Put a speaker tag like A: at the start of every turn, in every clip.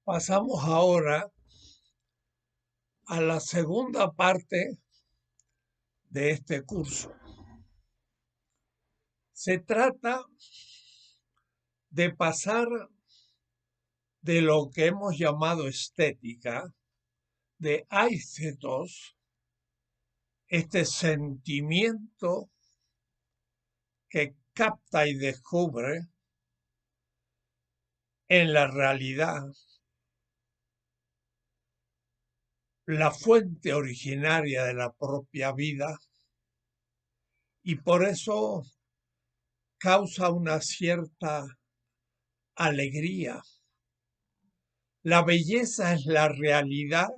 A: Pasamos ahora a la segunda parte de este curso. Se trata de pasar de lo que hemos llamado estética, de aicetos, este sentimiento que capta y descubre en la realidad la fuente originaria de la propia vida y por eso causa una cierta alegría. La belleza es la realidad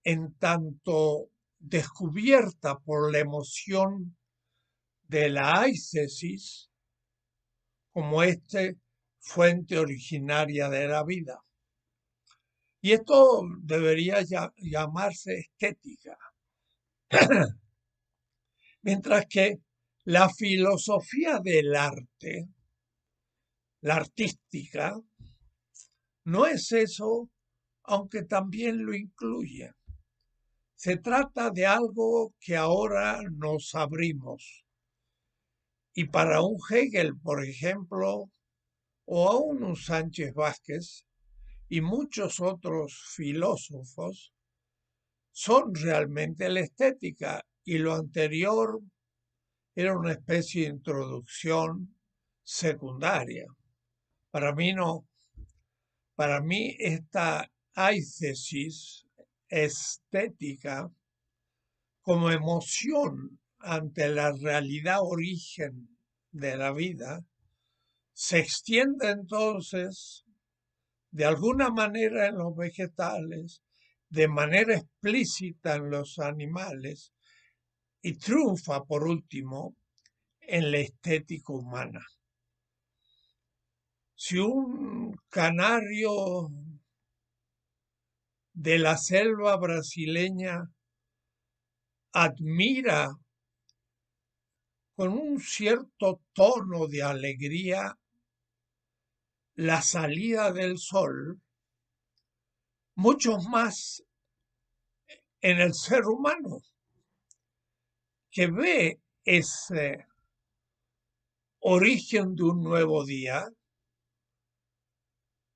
A: en tanto descubierta por la emoción de la aicesis como fuente originaria de la vida. Y esto debería llamarse estética. Mientras que la filosofía del arte, la artística, no es eso, aunque también lo incluye. Se trata de algo que ahora nos abrimos. Y para un Hegel, por ejemplo, o aún un Sánchez Vázquez y muchos otros filósofos, son realmente la estética y lo anterior era una especie de introducción secundaria. Para mí no. Para mí esta aicesis estética como emoción ante la realidad origen de la vida se extiende entonces de alguna manera en los vegetales, de manera explícita en los animales y triunfa por último en la estética humana. Si un canario de la selva brasileña admira con un cierto tono de alegría la salida del sol, muchos más en el ser humano, que ve ese origen de un nuevo día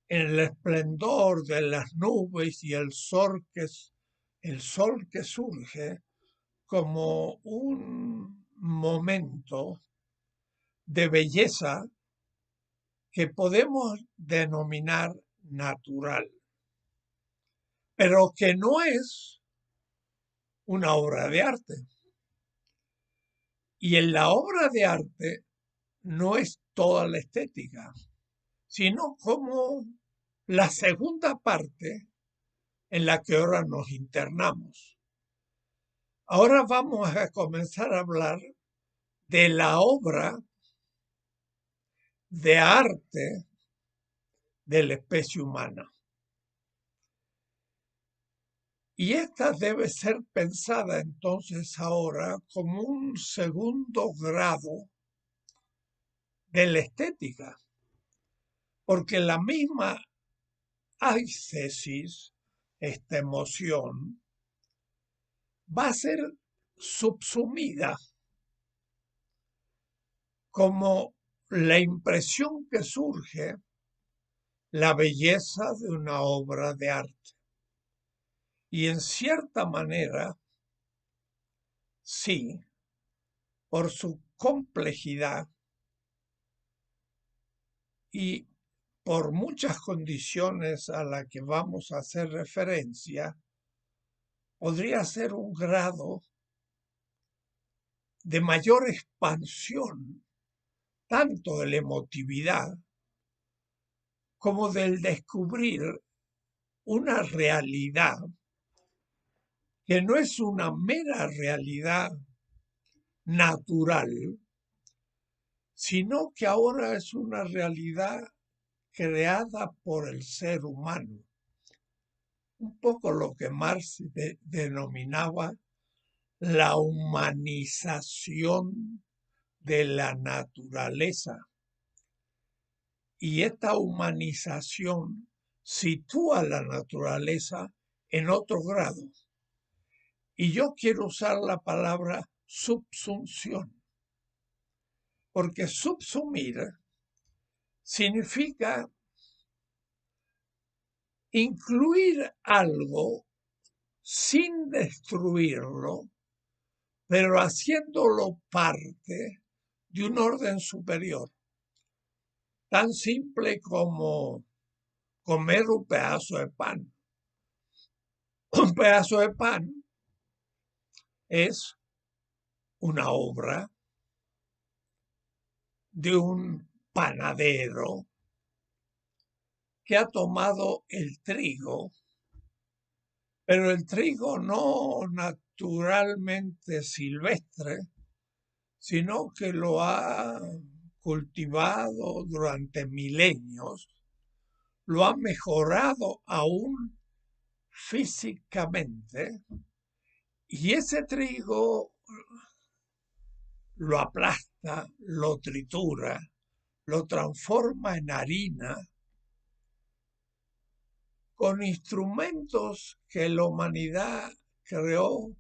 A: en el esplendor de las nubes y el sol que surge como un momento de belleza que podemos denominar natural, pero que no es una obra de arte. Y en la obra de arte no es toda la estética, sino como la segunda parte en la que ahora nos internamos. Ahora vamos a comenzar a hablar de la obra de arte de la especie humana. Y esta debe ser pensada entonces ahora como un segundo grado de la estética, porque la misma aicesis, esta emoción, va a ser subsumida como la impresión que surge la belleza de una obra de arte. Y en cierta manera, sí, por su complejidad y por muchas condiciones a las que vamos a hacer referencia, podría ser un grado de mayor expansión, tanto de la emotividad como del descubrir una realidad que no es una mera realidad natural, sino que ahora es una realidad creada por el ser humano. Un poco lo que Marx denominaba la humanización de la naturaleza. Y esta humanización sitúa la naturaleza en otro grado. Y yo quiero usar la palabra subsunción, porque subsumir significa incluir algo sin destruirlo, pero haciéndolo parte de un orden superior, tan simple como comer un pedazo de pan. Un pedazo de pan es una obra de un panadero que ha tomado el trigo, pero el trigo no naturalmente silvestre, sino que lo ha cultivado durante milenios, lo ha mejorado aún físicamente, y ese trigo lo aplasta, lo tritura, lo transforma en harina con instrumentos que la humanidad creó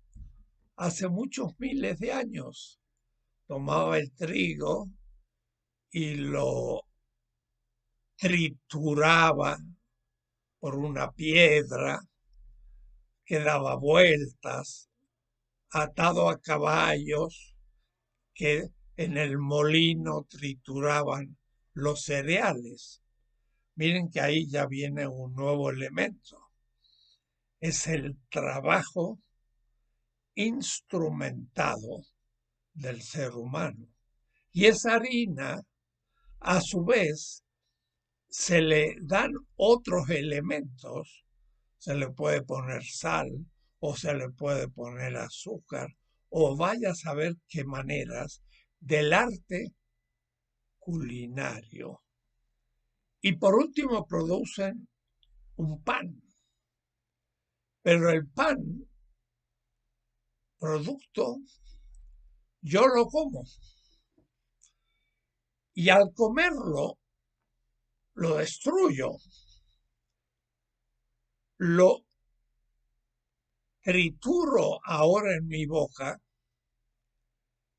A: hace muchos miles de años. Tomaba el trigo y lo trituraba por una piedra que daba vueltas, atado a caballos que en el molino trituraban los cereales. Miren que ahí ya viene un nuevo elemento. Es el trabajo instrumentado del ser humano. Y esa harina, a su vez, se le dan otros elementos. Se le puede poner sal o se le puede poner azúcar o vaya a saber qué maneras del arte culinario. Y por último producen un pan. Pero el pan, producto, yo lo como. Y al comerlo, lo destruyo, lo trituro ahora en mi boca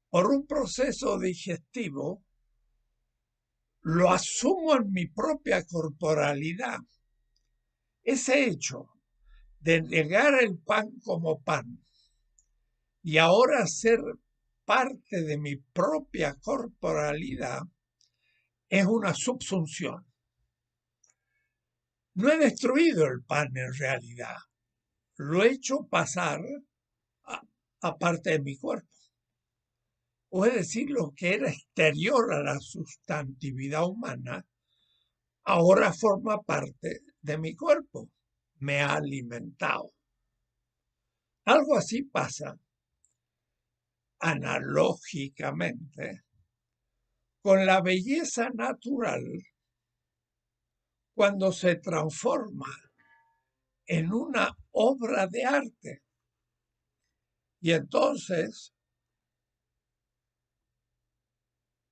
A: por un proceso digestivo, lo asumo en mi propia corporalidad. Ese hecho de negar el pan como pan y ahora ser parte de mi propia corporalidad es una subsunción. No he destruido el pan en realidad, lo he hecho pasar a parte de mi cuerpo. O es decir, lo que era exterior a la sustantividad humana, ahora forma parte de mi cuerpo. Me ha alimentado. Algo así pasa analógicamente con la belleza natural cuando se transforma en una obra de arte. Y entonces,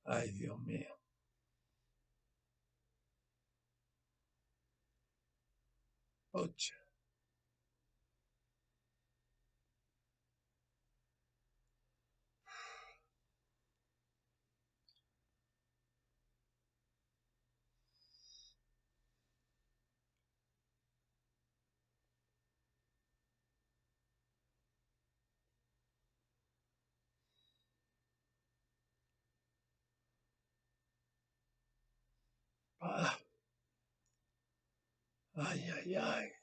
A: ay Dios mío, ocha, ah, ay, ay, ay.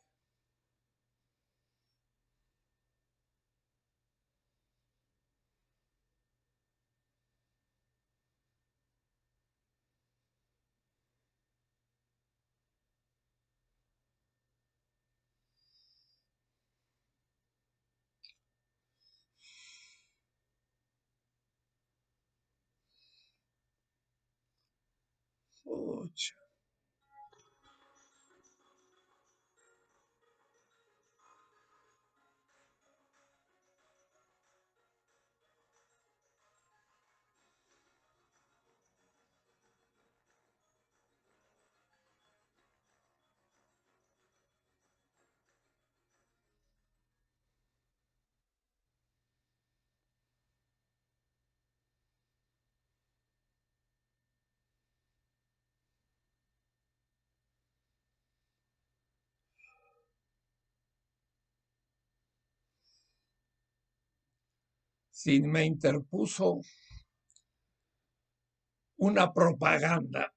A: Ocha. si me interpuso una propaganda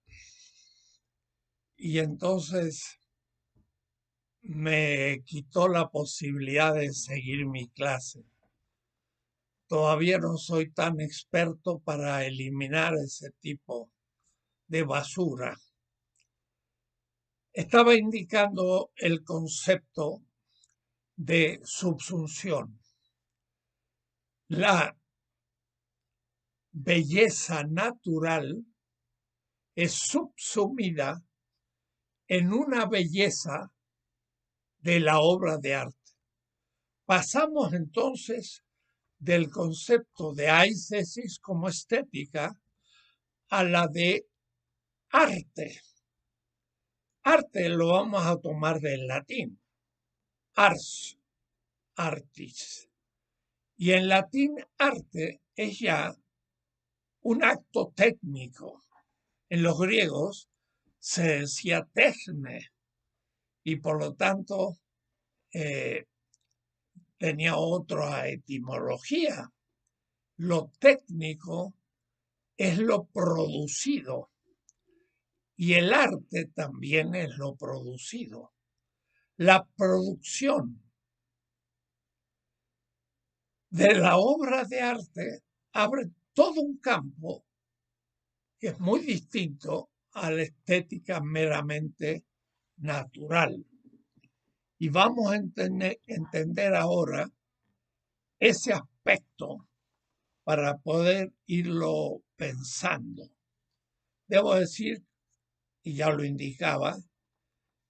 A: y entonces me quitó la posibilidad de seguir mi clase. Todavía no soy tan experto para eliminar ese tipo de basura. Estaba indicando el concepto de subsunción. La belleza natural es subsumida en una belleza de la obra de arte. Pasamos entonces del concepto de aisesis como estética a la de arte. Arte lo vamos a tomar del latín, ars, artis. Y en latín arte es ya un acto técnico. En los griegos se decía techne y por lo tanto tenía otra etimología. Lo técnico es lo producido y el arte también es lo producido. La producción de la obra de arte abre todo un campo que es muy distinto a la estética meramente natural. Y vamos a entender ahora ese aspecto para poder irlo pensando. Debo decir, y ya lo indicaba,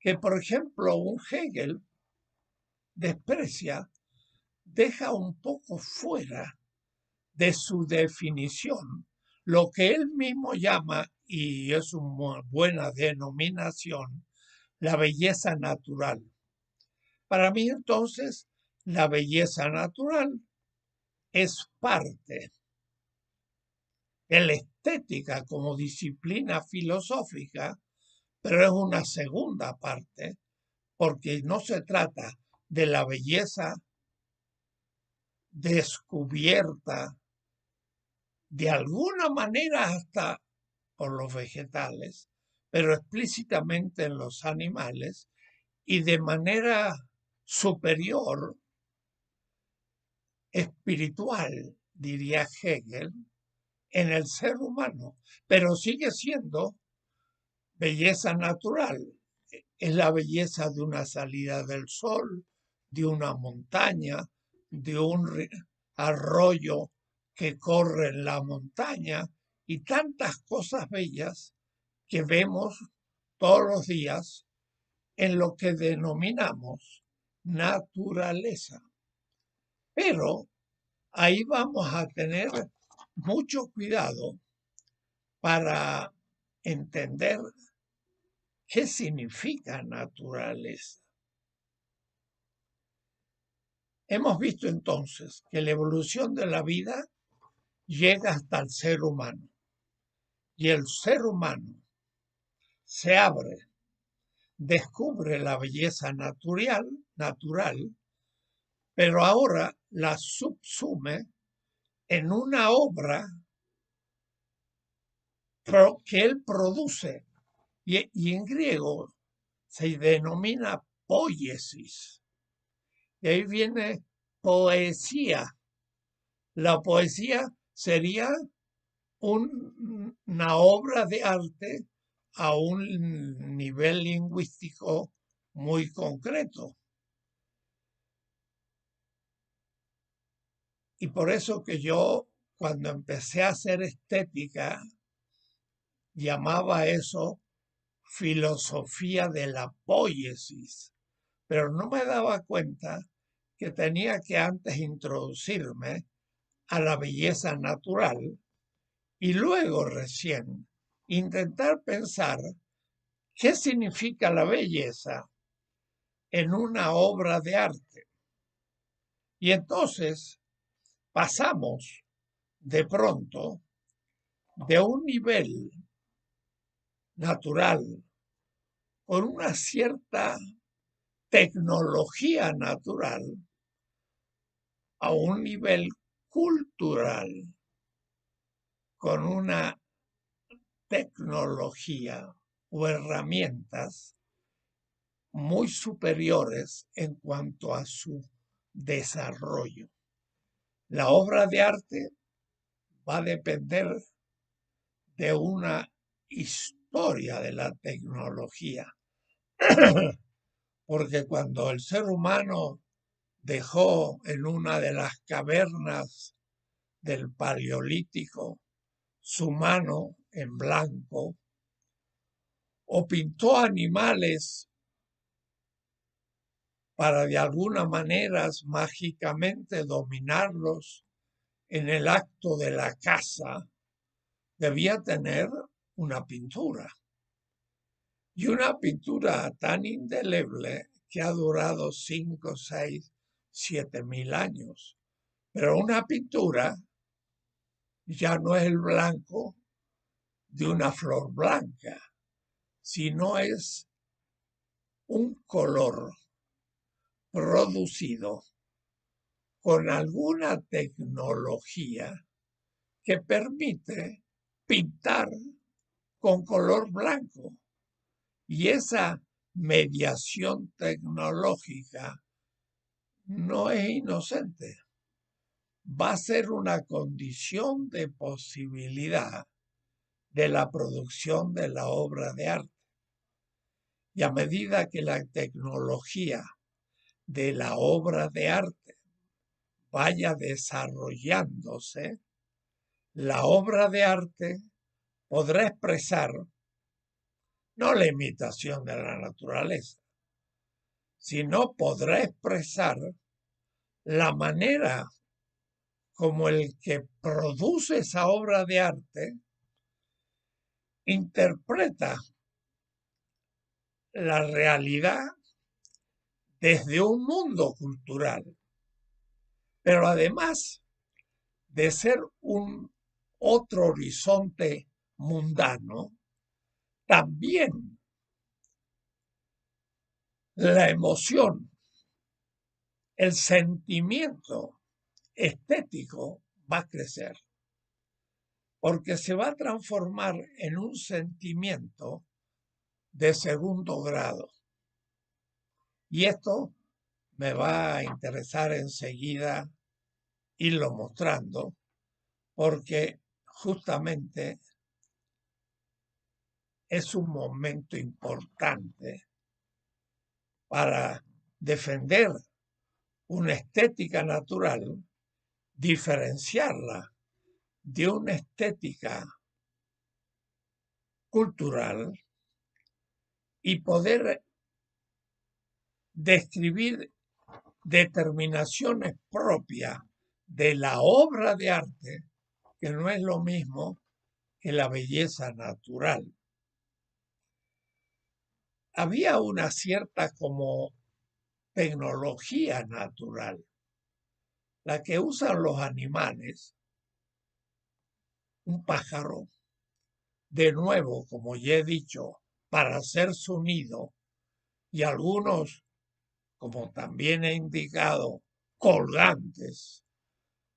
A: que por ejemplo un Hegel desprecia, deja un poco fuera de su definición lo que él mismo llama, y es una buena denominación, la belleza natural. Para mí entonces, la belleza natural es parte de la estética como disciplina filosófica, pero es una segunda parte, porque no se trata de la belleza descubierta de alguna manera hasta por los vegetales, pero explícitamente en los animales y de manera superior, espiritual, diría Hegel, en el ser humano, pero sigue siendo belleza natural. Es la belleza de una salida del sol, de una montaña, de un arroyo que corre en la montaña y tantas cosas bellas que vemos todos los días en lo que denominamos naturaleza. Pero ahí vamos a tener mucho cuidado para entender qué significa naturaleza. Hemos visto entonces que la evolución de la vida llega hasta el ser humano y el ser humano se abre, descubre la belleza natural, pero ahora la subsume en una obra que él produce y en griego se denomina poiesis. Y ahí viene poesía. La poesía sería una obra de arte a un nivel lingüístico muy concreto. Y por eso que yo, cuando empecé a hacer estética, llamaba eso filosofía de la poiesis, pero no me daba cuenta que tenía que antes introducirme a la belleza natural y luego recién intentar pensar qué significa la belleza en una obra de arte. Y entonces pasamos de pronto de un nivel natural con una cierta tecnología natural a un nivel cultural con una tecnología o herramientas muy superiores en cuanto a su desarrollo. La obra de arte va a depender de una historia de la tecnología, porque cuando el ser humano dejó en una de las cavernas del Paleolítico su mano en blanco o pintó animales para de alguna manera mágicamente dominarlos en el acto de la caza, debía tener una pintura. Y una pintura tan indeleble que ha durado 5, 6, 7,000 años. Pero una pintura ya no es el blanco de una flor blanca, sino es un color producido con alguna tecnología que permite pintar con color blanco. Y esa mediación tecnológica no es inocente. Va a ser una condición de posibilidad de la producción de la obra de arte. Y a medida que la tecnología de la obra de arte vaya desarrollándose, la obra de arte podrá expresar no la imitación de la naturaleza, sino podrá expresar la manera como el que produce esa obra de arte interpreta la realidad desde un mundo cultural, pero además de ser un otro horizonte mundano, también la emoción, el sentimiento estético va a crecer, porque se va a transformar en un sentimiento de segundo grado. Y esto me va a interesar enseguida irlo mostrando, porque justamente es un momento importante para defender una estética natural, diferenciarla de una estética cultural y poder describir determinaciones propias de la obra de arte, que no es lo mismo que la belleza natural. Había una cierta como tecnología natural, la que usan los animales, un pájaro, de nuevo, como ya he dicho, para hacer su nido, y algunos, como también he indicado, colgantes,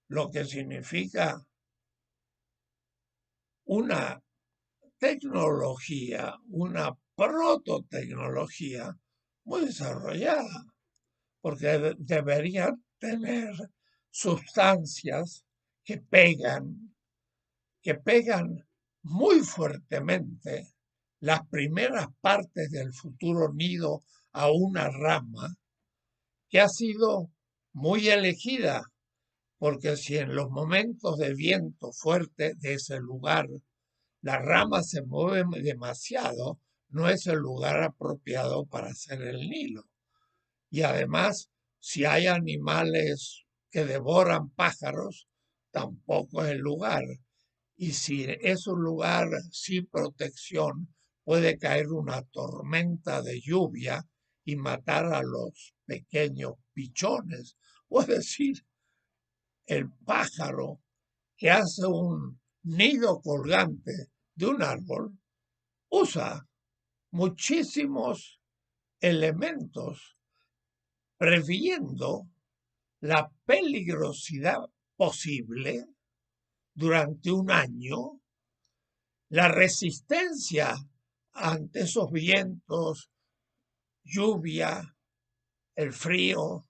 A: lo que significa una tecnología, una prototecnología muy desarrollada, porque deberían tener sustancias que pegan muy fuertemente las primeras partes del futuro nido a una rama que ha sido muy elegida, porque si en los momentos de viento fuerte de ese lugar la rama se mueve demasiado, no es el lugar apropiado para hacer el nido. Y además, si hay animales que devoran pájaros, tampoco es el lugar. Y si es un lugar sin protección, puede caer una tormenta de lluvia y matar a los pequeños pichones. O es decir, el pájaro que hace un nido colgante de un árbol usa muchísimos elementos previendo la peligrosidad posible durante un año la resistencia ante esos vientos, lluvia, el frío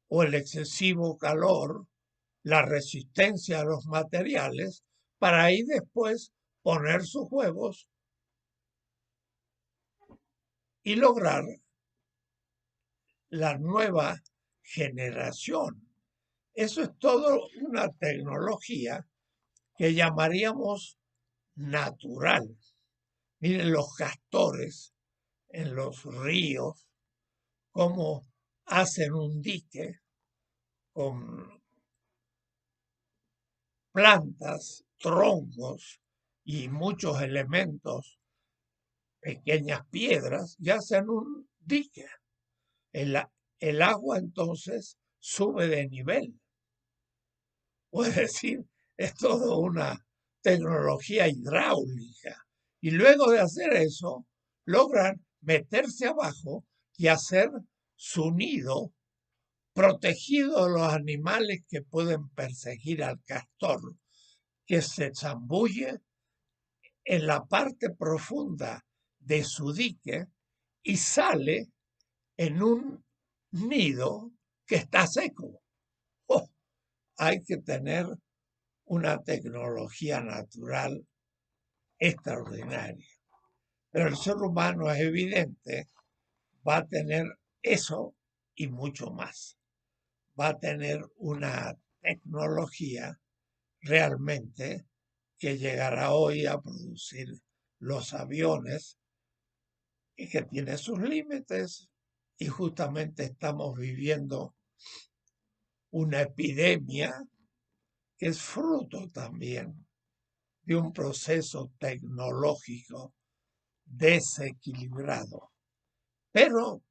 A: o el excesivo calor, la resistencia a los materiales, para ahí después poner sus huevos y lograr la nueva generación. Eso es todo una tecnología que llamaríamos natural. Miren los castores en los ríos, cómo hacen un dique con plantas, troncos y muchos elementos, pequeñas piedras, y hacen un dique. El agua entonces sube de nivel. Es decir, es toda una tecnología hidráulica. Y luego de hacer eso, logran meterse abajo y hacer su nido protegido de los animales que pueden perseguir al castor, que se zambulle en la parte profunda de su dique y sale en un nido que está seco. Oh, hay que tener una tecnología natural extraordinaria. Pero el ser humano es evidente, va a tener eso y mucho más. Va a tener una tecnología realmente que llegará hoy a producir los aviones y que tiene sus límites. Y justamente estamos viviendo una epidemia que es fruto también de un proceso tecnológico desequilibrado. Pero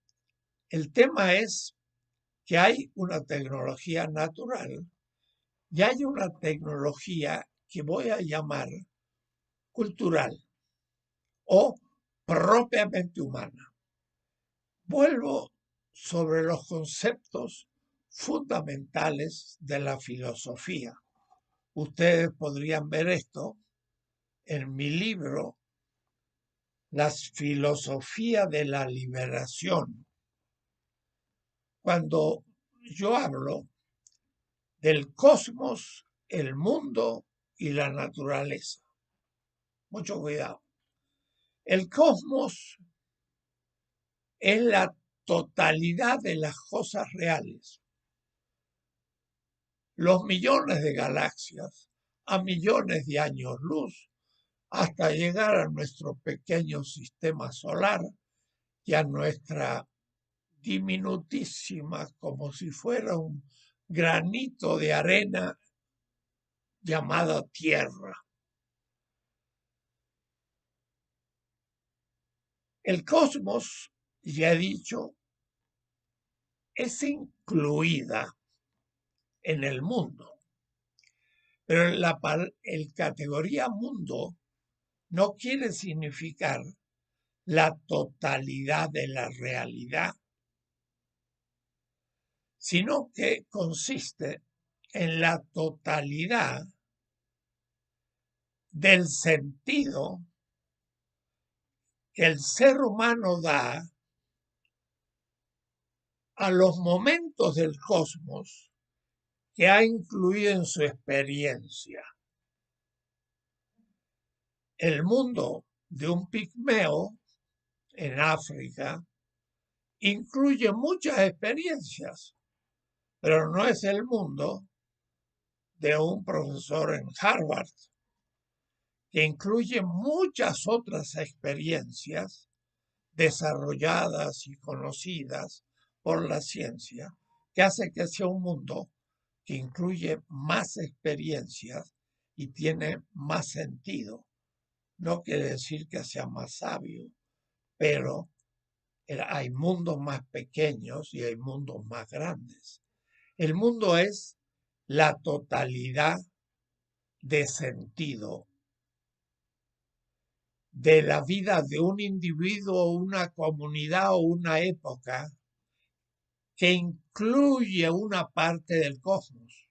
A: el tema es que hay una tecnología natural y hay una tecnología que voy a llamar cultural o propiamente humana. Vuelvo sobre los conceptos fundamentales de la filosofía. Ustedes podrían ver esto en mi libro La filosofía de la liberación, cuando yo hablo del cosmos, el mundo y la naturaleza. Mucho cuidado. El cosmos es la totalidad de las cosas reales. Los millones de galaxias a millones de años luz hasta llegar a nuestro pequeño sistema solar y a nuestra diminutísima, como si fuera un granito de arena llamada Tierra. El cosmos, ya he dicho, es incluida en el mundo, pero el categoría mundo no quiere significar la totalidad de la realidad, sino que consiste en la totalidad del sentido que el ser humano da a los momentos del cosmos que ha incluido en su experiencia. El mundo de un pigmeo en África incluye muchas experiencias, pero no es el mundo de un profesor en Harvard, que incluye muchas otras experiencias desarrolladas y conocidas por la ciencia, que hace que sea un mundo que incluye más experiencias y tiene más sentido. No quiere decir que sea más sabio, pero hay mundos más pequeños y hay mundos más grandes. El mundo es la totalidad de sentido de la vida de un individuo, una comunidad o una época que incluye una parte del cosmos.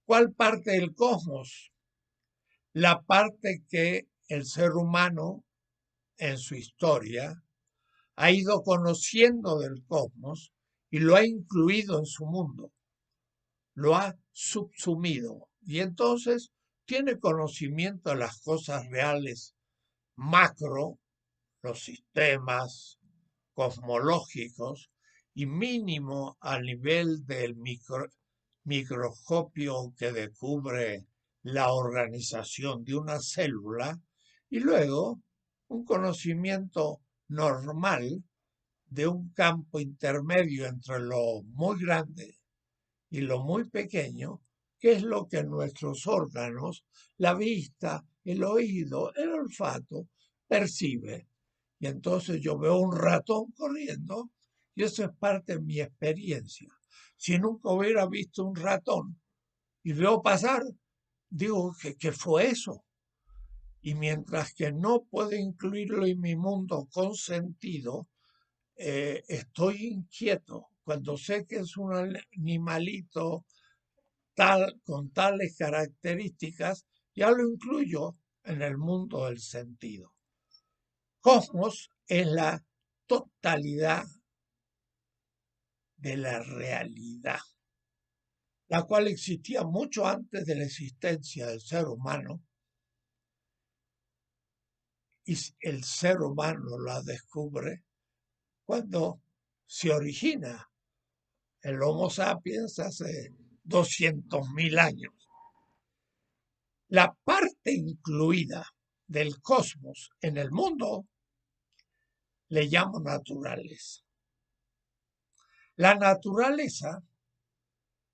A: ¿Cuál parte del cosmos? La parte que el ser humano en su historia ha ido conociendo del cosmos y lo ha incluido en su mundo, lo ha subsumido y entonces tiene conocimiento de las cosas reales macro, los sistemas cosmológicos y mínimo a nivel del microscopio que descubre la organización de una célula y luego un conocimiento normal de un campo intermedio entre lo muy grande y lo muy pequeño, que es lo que nuestros órganos, la vista, el oído, el olfato, percibe. Y entonces yo veo un ratón corriendo y eso es parte de mi experiencia. Si nunca hubiera visto un ratón y veo pasar, digo, ¿qué fue eso? Y mientras que no puedo incluirlo en mi mundo con sentido, estoy inquieto. Cuando sé que es un animalito tal, con tales características, ya lo incluyo en el mundo del sentido. Cosmos es la totalidad de la realidad, la cual existía mucho antes de la existencia del ser humano y el ser humano la descubre cuando se origina el Homo sapiens hace 200.000 años. La parte incluida del cosmos en el mundo le llamo naturaleza. La naturaleza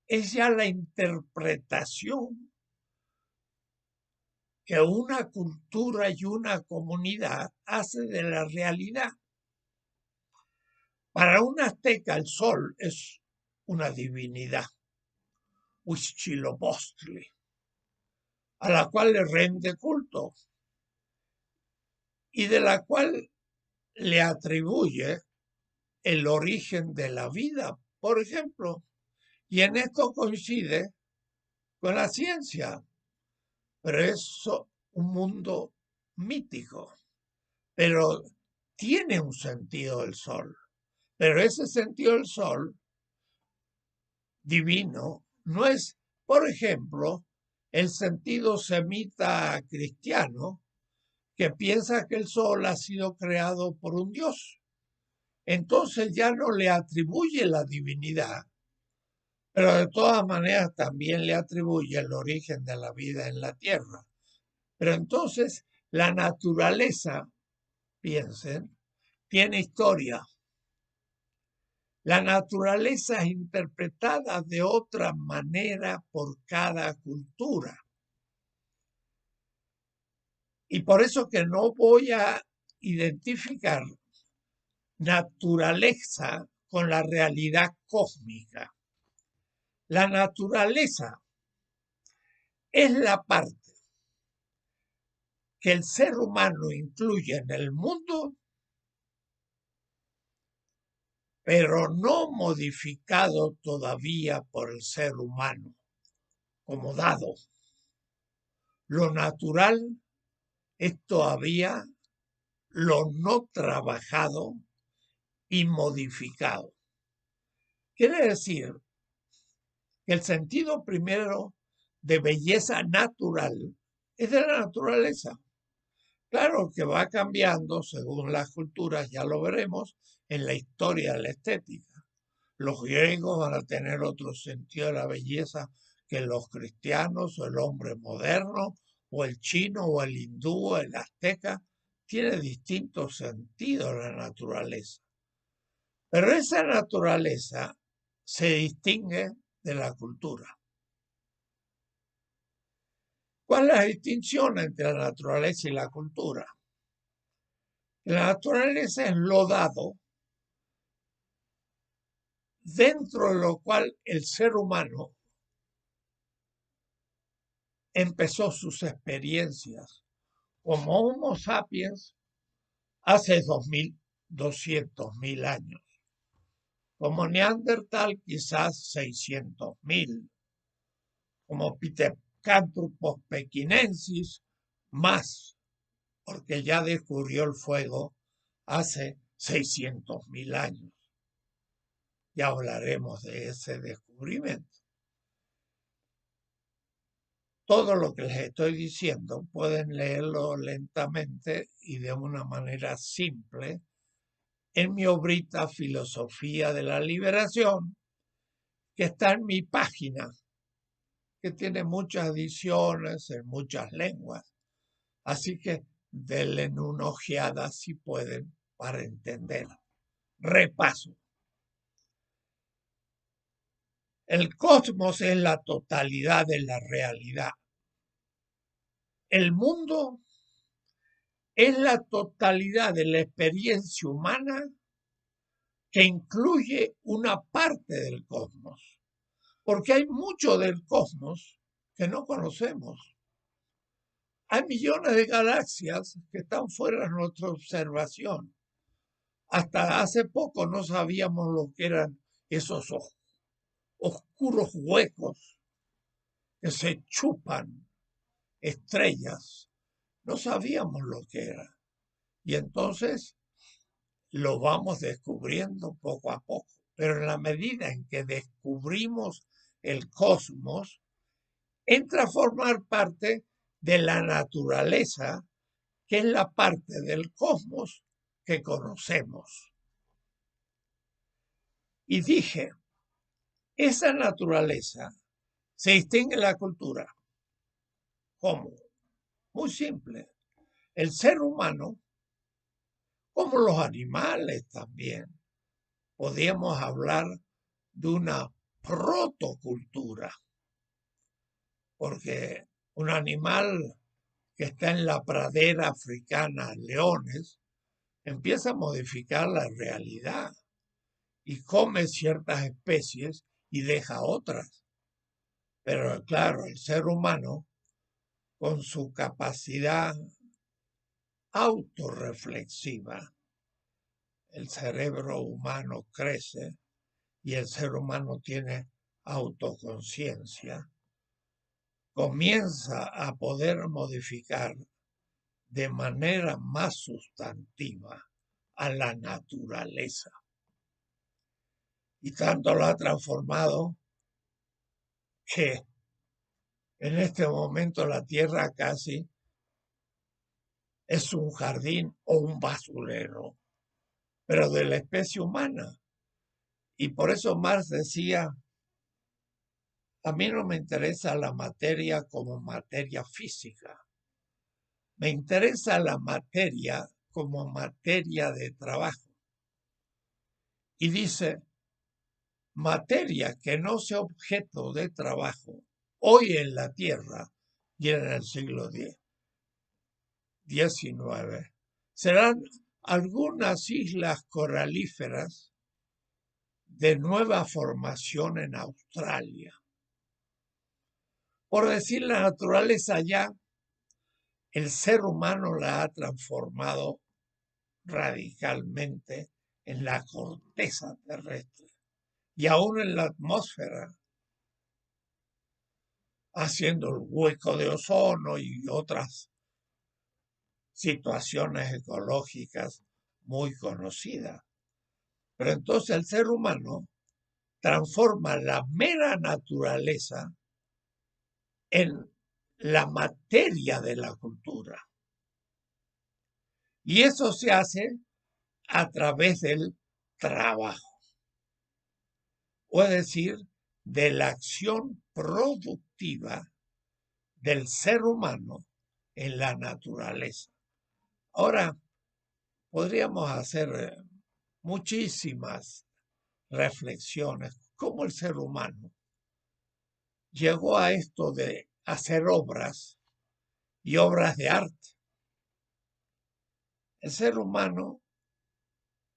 A: es ya la interpretación que una cultura y una comunidad hace de la realidad. Para un azteca el sol es una divinidad, Huitzilopochtli, a la cual le rinde culto y de la cual le atribuye el origen de la vida, por ejemplo. Y en esto coincide con la ciencia, pero es un mundo mítico, pero tiene un sentido el sol. Pero ese sentido del sol divino no es, por ejemplo, el sentido semita cristiano que piensa que el sol ha sido creado por un dios. Entonces ya no le atribuye la divinidad, pero de todas maneras también le atribuye el origen de la vida en la tierra. Pero entonces la naturaleza, piensen, tiene historia. La naturaleza es interpretada de otra manera por cada cultura. Y por eso que no voy a identificar naturaleza con la realidad cósmica. La naturaleza es la parte que el ser humano incluye en el mundo, pero no modificado todavía por el ser humano como dado. Lo natural es todavía lo no trabajado y modificado. Quiere decir que el sentido primero de belleza natural es de la naturaleza. Claro que va cambiando según las culturas, ya lo veremos en la historia de la estética. Los griegos van a tener otro sentido de la belleza que los cristianos o el hombre moderno o el chino o el hindú o el azteca. Tiene distintos sentidos la naturaleza. Pero esa naturaleza se distingue de la cultura. ¿Cuál es la distinción entre la naturaleza y la cultura? La naturaleza es lo dado, dentro de lo cual el ser humano empezó sus experiencias como Homo sapiens hace 2.200.000 años, como Neandertal quizás 600.000, como Pithecanthropus pekinensis, más, porque ya descubrió el fuego hace 600.000 años. Ya hablaremos de ese descubrimiento. Todo lo que les estoy diciendo pueden leerlo lentamente y de una manera simple en mi obrita Filosofía de la Liberación, que está en mi página, que tiene muchas ediciones en muchas lenguas. Así que denle una ojeada si pueden para entender. Repaso. El cosmos es la totalidad de la realidad. El mundo es la totalidad de la experiencia humana que incluye una parte del cosmos, porque hay mucho del cosmos que no conocemos. Hay millones de galaxias que están fuera de nuestra observación. Hasta hace poco no sabíamos lo que eran esos oscuros huecos que se chupan estrellas. No sabíamos lo que era. Y entonces lo vamos descubriendo poco a poco. Pero en la medida en que descubrimos el cosmos, entra a formar parte de la naturaleza, que es la parte del cosmos que conocemos. Y dije, esa naturaleza se distingue en la cultura. ¿Cómo? Muy simple. El ser humano, como los animales también, podríamos hablar de una protocultura, porque un animal que está en la pradera africana, leones, empieza a modificar la realidad y come ciertas especies y deja otras. Pero claro, el ser humano, con su capacidad autorreflexiva, el cerebro humano crece y el ser humano tiene autoconciencia, comienza a poder modificar de manera más sustantiva a la naturaleza. Y tanto lo ha transformado que en este momento la Tierra casi es un jardín o un basurero, pero de la especie humana. Y por eso Marx decía, a mí no me interesa la materia como materia física, me interesa la materia como materia de trabajo. Y dice, materia que no sea objeto de trabajo hoy en la Tierra y en el siglo XIX serán algunas islas coralíferas de nueva formación en Australia. Por decir la naturaleza ya, el ser humano la ha transformado radicalmente en la corteza terrestre y aún en la atmósfera, haciendo el hueco de ozono y otras situaciones ecológicas muy conocidas. Pero entonces el ser humano transforma la mera naturaleza en la materia de la cultura. Y eso se hace a través del trabajo, o es decir, de la acción productiva del ser humano en la naturaleza. Ahora, podríamos hacer muchísimas reflexiones, cómo el ser humano llegó a esto de hacer obras y obras de arte. El ser humano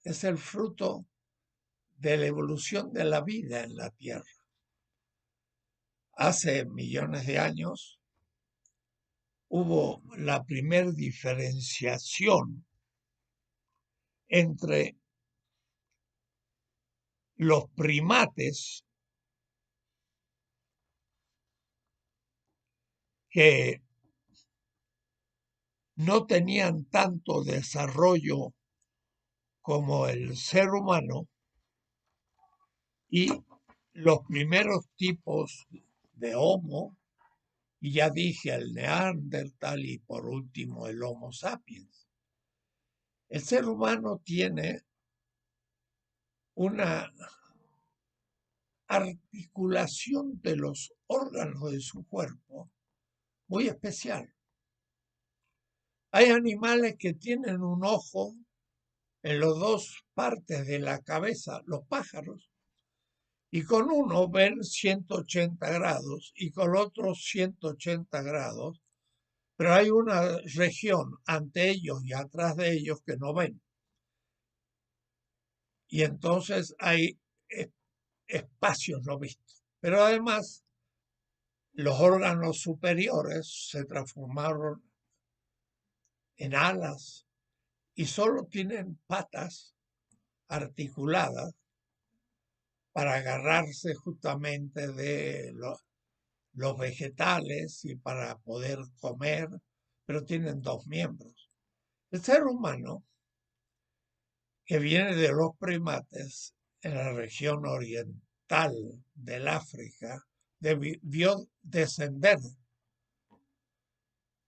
A: es el fruto de la evolución de la vida en la Tierra. Hace millones de años hubo la primer diferenciación entre los primates que no tenían tanto desarrollo como el ser humano, y los primeros tipos de Homo, y ya dije el Neandertal y por último el Homo sapiens. El ser humano tiene una articulación de los órganos de su cuerpo muy especial. Hay animales que tienen un ojo en las dos partes de la cabeza, los pájaros, y con uno ven 180 grados y con otro 180 grados, pero hay una región ante ellos y atrás de ellos que no ven. Y entonces hay espacios no vistos. Pero además, los órganos superiores se transformaron en alas y solo tienen patas articuladas para agarrarse justamente de los vegetales y para poder comer, pero tienen dos miembros. El ser humano, que viene de los primates en la región oriental del África, debió descender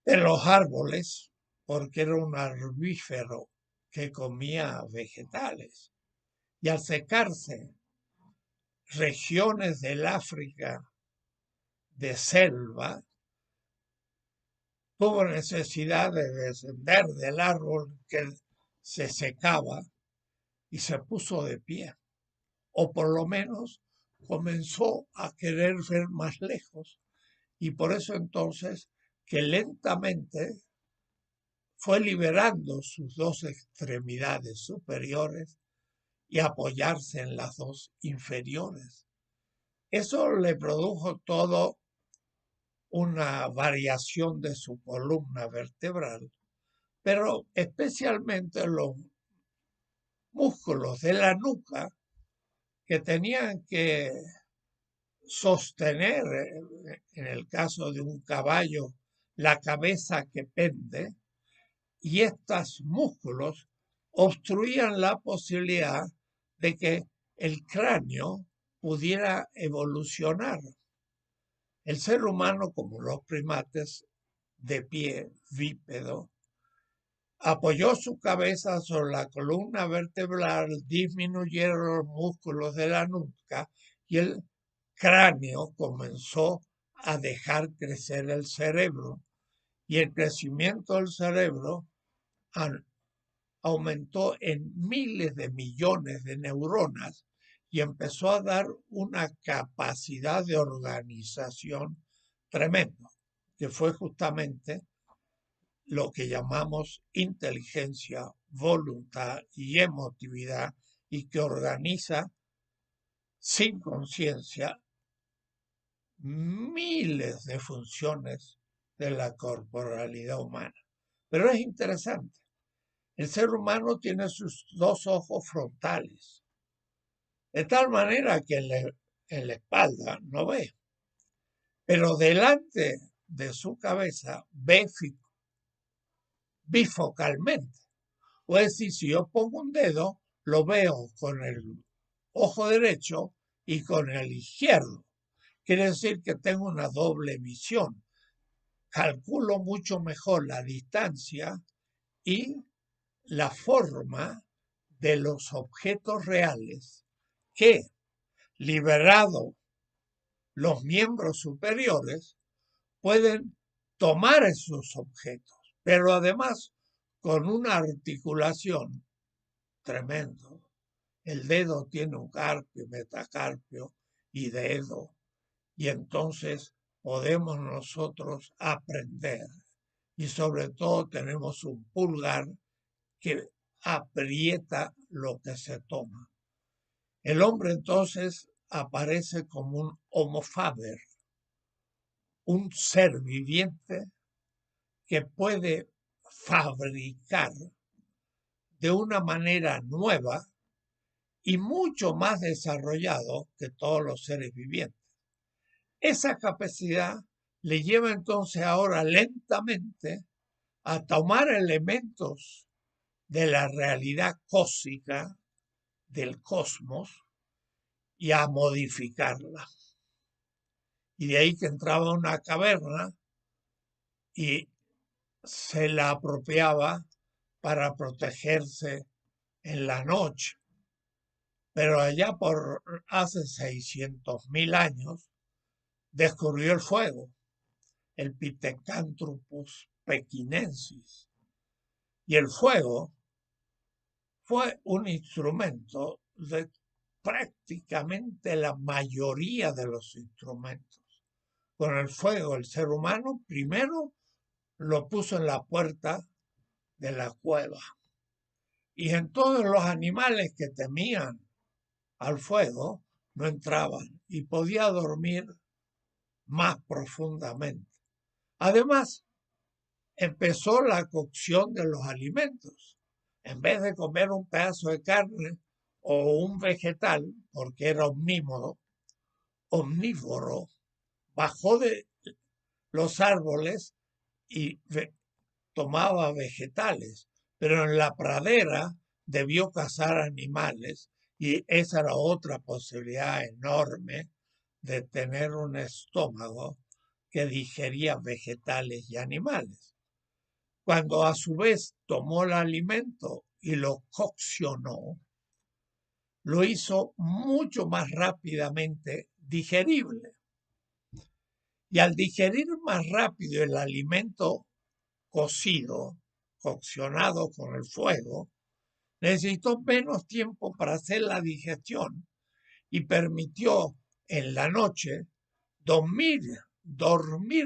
A: de los árboles porque era un arbífero que comía vegetales. Y al secarse regiones del África de selva, tuvo necesidad de descender del árbol que se secaba y se puso de pie, o por lo menos comenzó a querer ver más lejos, y por eso entonces que lentamente fue liberando sus dos extremidades superiores y apoyarse en las dos inferiores. Eso le produjo todo una variación de su columna vertebral, pero especialmente los músculos de la nuca que tenían que sostener, en el caso de un caballo, la cabeza que pende, y estos músculos obstruían la posibilidad de que el cráneo pudiera evolucionar. El ser humano, como los primates, de pie, bípedo, apoyó su cabeza sobre la columna vertebral, disminuyeron los músculos de la nuca y el cráneo comenzó a dejar crecer el cerebro. Y el crecimiento del cerebro aumentó en miles de millones de neuronas y empezó a dar una capacidad de organización tremenda, que fue justamente lo que llamamos inteligencia, voluntad y emotividad, y que organiza sin conciencia miles de funciones de la corporalidad humana. Pero es interesante. El ser humano tiene sus dos ojos frontales, de tal manera que en la espalda no ve, pero delante de su cabeza ve bifocalmente. O es decir, si yo pongo un dedo, lo veo con el ojo derecho y con el izquierdo. Quiere decir que tengo una doble visión. Calculo mucho mejor la distancia y la forma de los objetos reales que, liberado los miembros superiores, pueden tomar esos objetos, pero además con una articulación tremendo. El dedo tiene un carpio, metacarpio y dedo, y entonces podemos nosotros aprender. Y sobre todo tenemos un pulgar que aprieta lo que se toma. El hombre entonces aparece como un homo faber, un ser viviente que puede fabricar de una manera nueva y mucho más desarrollado que todos los seres vivientes. Esa capacidad le lleva entonces ahora lentamente a tomar elementos de la realidad cósmica del cosmos y a modificarla. Y de ahí que entraba a una caverna y se la apropiaba para protegerse en la noche. Pero allá por hace 600.000 años descubrió el fuego, el Pithecanthropus pekinensis. Y el fuego fue un instrumento de prácticamente la mayoría de los instrumentos. Con el fuego el ser humano primero lo puso en la puerta de la cueva. Y en todos los animales que temían al fuego no entraban y podía dormir más profundamente. Además, empezó la cocción de los alimentos. En vez de comer un pedazo de carne o un vegetal, porque era omnívoro, bajó de los árboles y tomaba vegetales, pero en la pradera debió cazar animales y esa era otra posibilidad enorme de tener un estómago que digería vegetales y animales. Cuando a su vez tomó el alimento y lo coccionó, lo hizo mucho más rápidamente digerible. Y al digerir más rápido el alimento cocido, coccionado con el fuego, necesitó menos tiempo para hacer la digestión y permitió en la noche dormir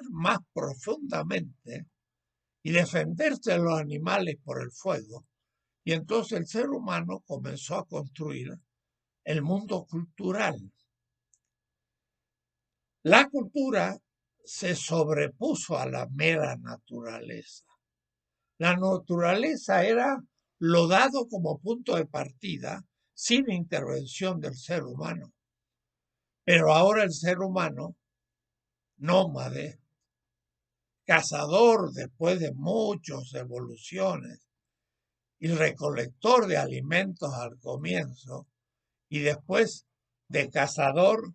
A: más profundamente y defenderse de los animales por el fuego. Y entonces el ser humano comenzó a construir el mundo cultural. La cultura se sobrepuso a la mera naturaleza. La naturaleza era lo dado como punto de partida sin intervención del ser humano. Pero ahora el ser humano, nómade, cazador después de muchas evoluciones y recolector de alimentos al comienzo, y después de cazador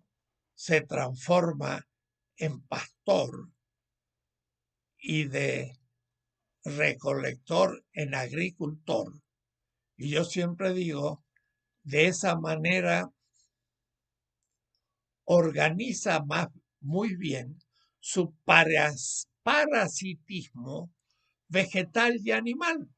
A: se transforma en pastor y de recolector en agricultor. Y yo siempre digo, de esa manera organiza muy bien su parasitismo vegetal y animal,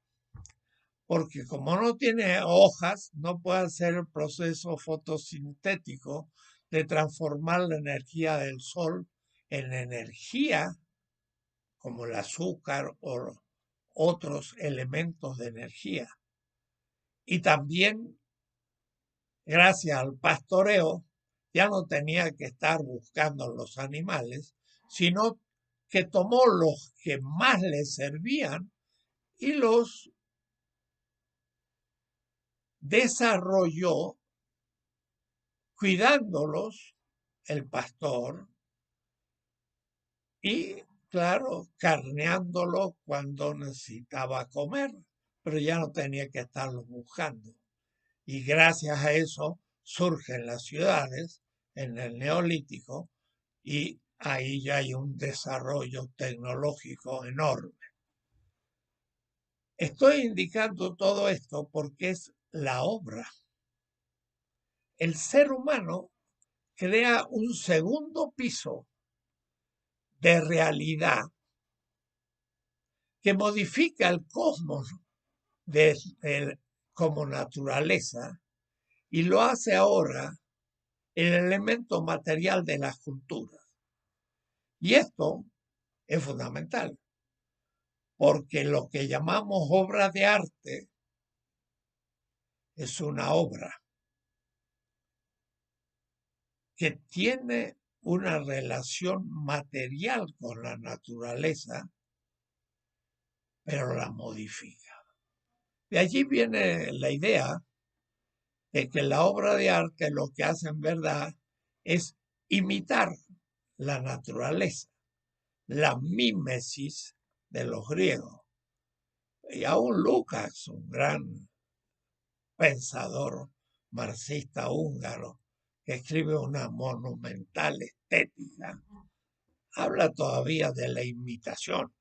A: porque como no tiene hojas, no puede hacer el proceso fotosintético de transformar la energía del sol en energía como el azúcar o otros elementos de energía. Y también, gracias al pastoreo, ya no tenía que estar buscando los animales, sino que tomó los que más le servían y los desarrolló cuidándolos el pastor y, claro, carneándolos cuando necesitaba comer, pero ya no tenía que estarlos buscando. Y gracias a eso surgen las ciudades en el Neolítico y ahí ya hay un desarrollo tecnológico enorme. Estoy indicando todo esto porque es la obra. El ser humano crea un segundo piso de realidad que modifica el cosmos como naturaleza y lo hace ahora el elemento material de las culturas. Y esto es fundamental, porque lo que llamamos obra de arte es una obra que tiene una relación material con la naturaleza, pero la modifica. De allí viene la idea de que la obra de arte lo que hace en verdad es imitar la naturaleza. la mímesis de los griegos. Y aún Lukács, un gran pensador marxista húngaro, que escribe una monumental estética, habla todavía de la imitación.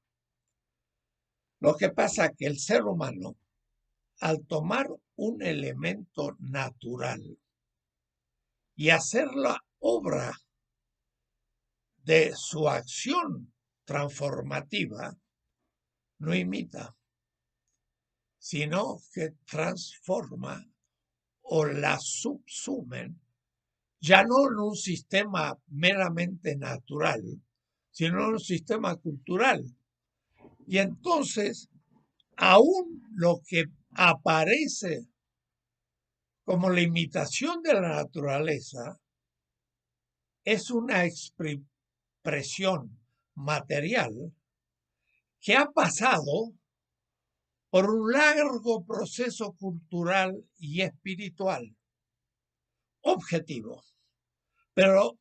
A: Lo que pasa es que el ser humano, al tomar un elemento natural y hacer la obra de su acción transformativa, no imita, sino que transforma o la subsumen, ya no en un sistema meramente natural, sino en un sistema cultural. Y entonces, aún lo que aparece como la imitación de la naturaleza es una expresión material que ha pasado por un largo proceso cultural y espiritual objetivo. Pero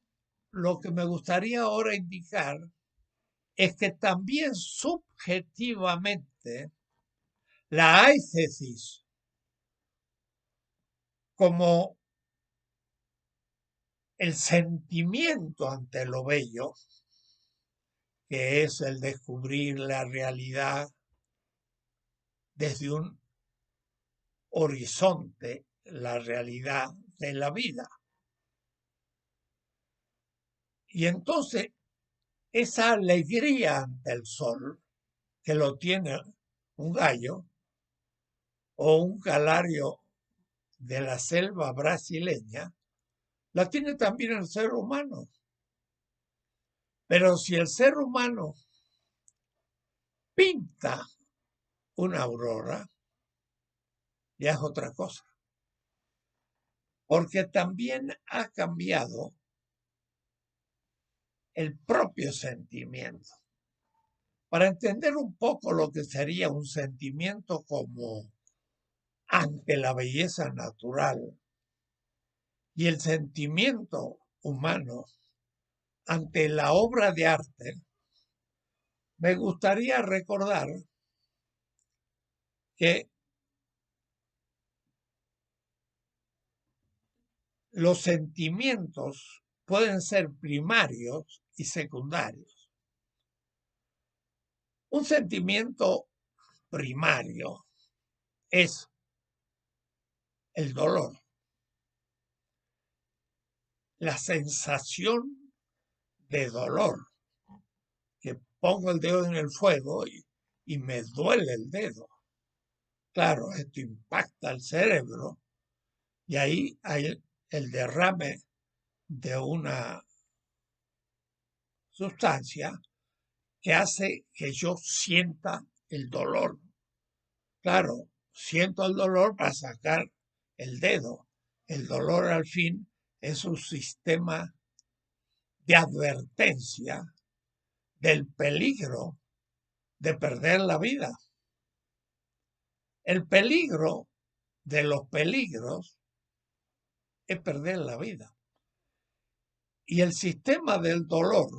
A: lo que me gustaría ahora indicar es que también subjetivamente la aithesis como el sentimiento ante lo bello, que es el descubrir la realidad desde un horizonte, la realidad de la vida. Y entonces esa alegría ante el sol, que lo tiene un gallo o un canario de la selva brasileña, la tiene también el ser humano. Pero si el ser humano pinta una aurora, ya es otra cosa. Porque también ha cambiado el propio sentimiento. Para entender un poco lo que sería un sentimiento como ante la belleza natural y el sentimiento humano ante la obra de arte, me gustaría recordar que los sentimientos pueden ser primarios y secundarios. Un sentimiento primario es el dolor, la sensación de dolor, que pongo el dedo en el fuego y me duele el dedo. Claro, esto impacta al cerebro y ahí hay el derrame de una sustancia que hace que yo sienta el dolor. Claro, siento el dolor para sacar el dedo. El dolor al fin es un sistema de advertencia del peligro de perder la vida. El peligro de los peligros es perder la vida. Y el sistema del dolor,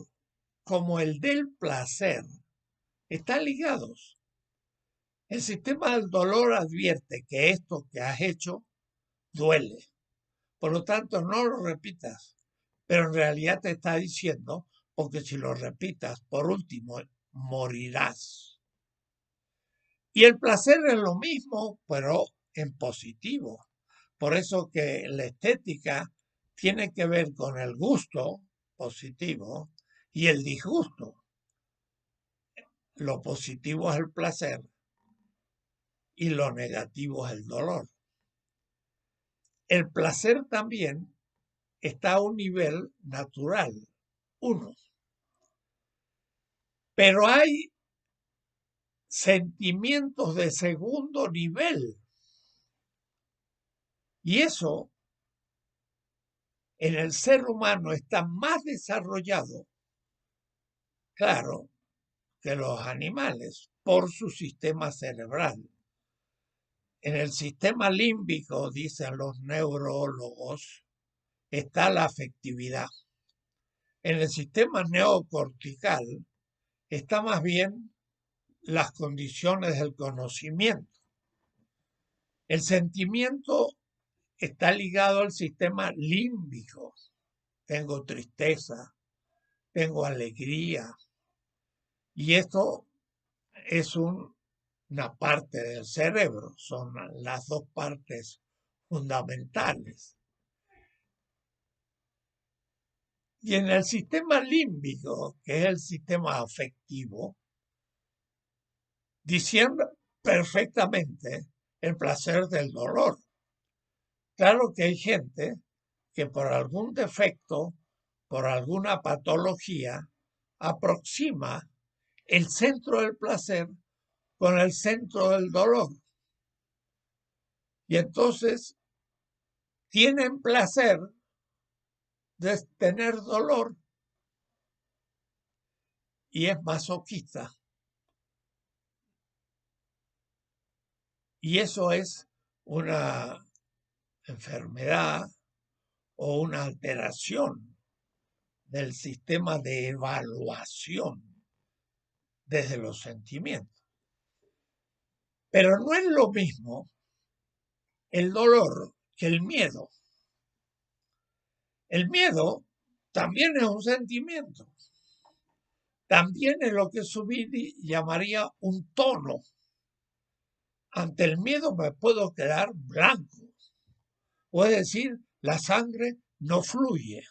A: como el del placer, están ligados. El sistema del dolor advierte que esto que has hecho duele. Por lo tanto, no lo repitas. Pero en realidad te está diciendo, porque si lo repitas, por último, morirás. Y el placer es lo mismo, pero en positivo. Por eso que la estética tiene que ver con el gusto positivo y el disgusto. Lo positivo es el placer y lo negativo es el dolor. El placer también está a un nivel natural, uno. Pero hay sentimientos de segundo nivel. Y eso en el ser humano está más desarrollado, claro, que los animales por su sistema cerebral. En el sistema límbico, dicen los neurólogos, está la afectividad. En el sistema neocortical está más bien las condiciones del conocimiento. El sentimiento está ligado al sistema límbico. Tengo tristeza, tengo alegría, y esto es una parte del cerebro, son las dos partes fundamentales. Y en el sistema límbico, que es el sistema afectivo, discierne perfectamente el placer del dolor. Claro que hay gente que por algún defecto, por alguna patología, aproxima el centro del placer con el centro del dolor. Y entonces tienen placer de tener dolor y es masoquista. Y eso es una enfermedad o una alteración del sistema de evaluación desde los sentimientos. Pero no es lo mismo el dolor que el miedo. El miedo también es un sentimiento. También es lo que Zubiri llamaría un tono. Ante el miedo me puedo quedar blanco. O es decir, la sangre no fluye.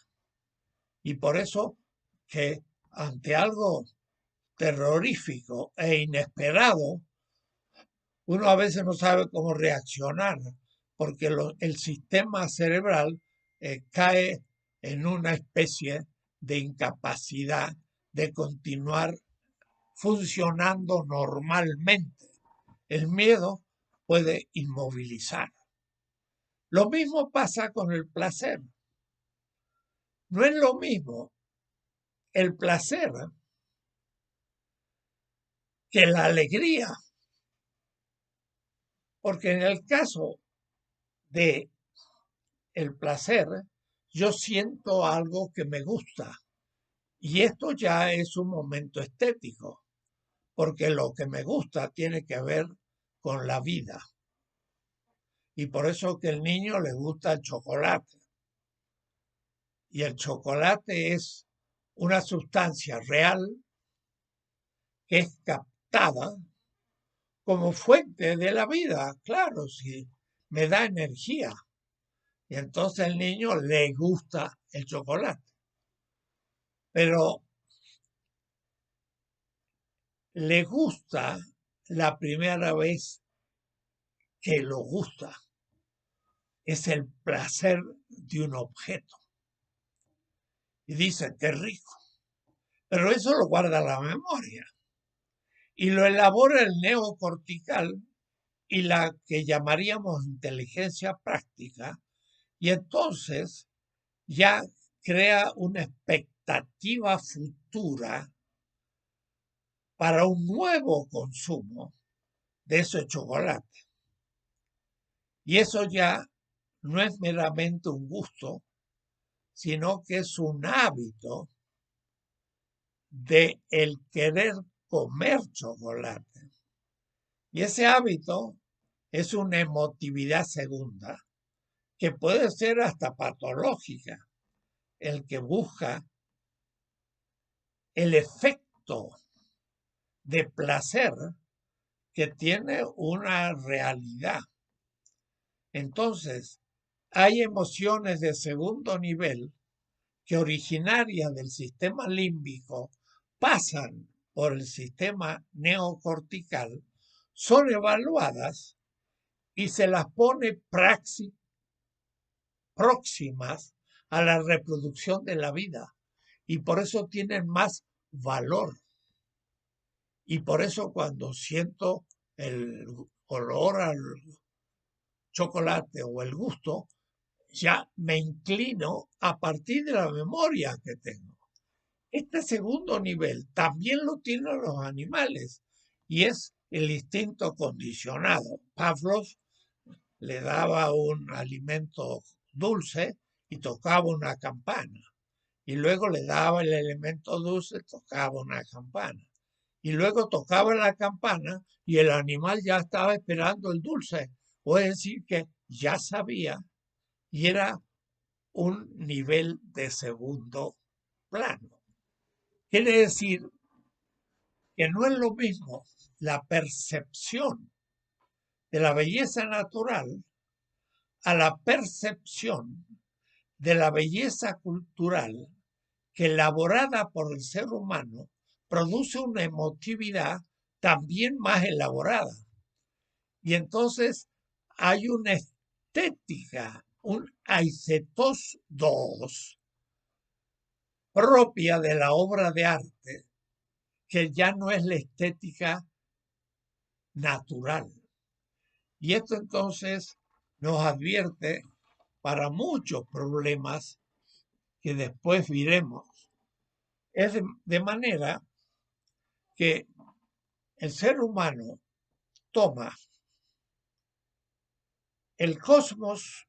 A: Y por eso que ante algo terrorífico e inesperado, uno a veces no sabe cómo reaccionar, porque el sistema cerebral cae en una especie de incapacidad de continuar funcionando normalmente. El miedo puede inmovilizar. Lo mismo pasa con el placer. No es lo mismo el placer que la alegría, porque en el caso de el placer, yo siento algo que me gusta y esto ya es un momento estético, porque lo que me gusta tiene que ver con la vida. Y por eso que al niño le gusta el chocolate. Y el chocolate es una sustancia real que es captada como fuente de la vida. Claro, si me da energía. Y entonces al niño le gusta el chocolate. Pero le gusta la primera vez que lo gusta. Es el placer de un objeto. Y dice, qué rico. Pero eso lo guarda la memoria. Y lo elabora el neocortical y la que llamaríamos inteligencia práctica. Y entonces ya crea una expectativa futura para un nuevo consumo de ese chocolate. Y eso ya no es meramente un gusto, sino que es un hábito de el querer comer chocolate. Y ese hábito es una emotividad segunda, que puede ser hasta patológica, el que busca el efecto de placer que tiene una realidad. Entonces, hay emociones de segundo nivel que originarias del sistema límbico pasan por el sistema neocortical, son evaluadas y se las pone próximas a la reproducción de la vida y por eso tienen más valor. Y por eso cuando siento el olor al chocolate o el gusto, ya me inclino a partir de la memoria que tengo. Este segundo nivel también lo tienen los animales y es el instinto condicionado. Pavlov le daba un alimento dulce y tocaba una campana. Y luego le daba el elemento dulce y tocaba una campana. y luego tocaba la campana y el animal ya estaba esperando el dulce. O es decir, que ya sabía y era un nivel de segundo plano. Quiere decir que no es lo mismo la percepción de la belleza natural a la percepción de la belleza cultural que, elaborada por el ser humano, produce una emotividad también más elaborada. Y entonces hay una estética, un aicetos 2 propia de la obra de arte, que ya no es la estética natural. Y esto entonces nos advierte para muchos problemas que después veremos. Es de manera que el ser humano toma el cosmos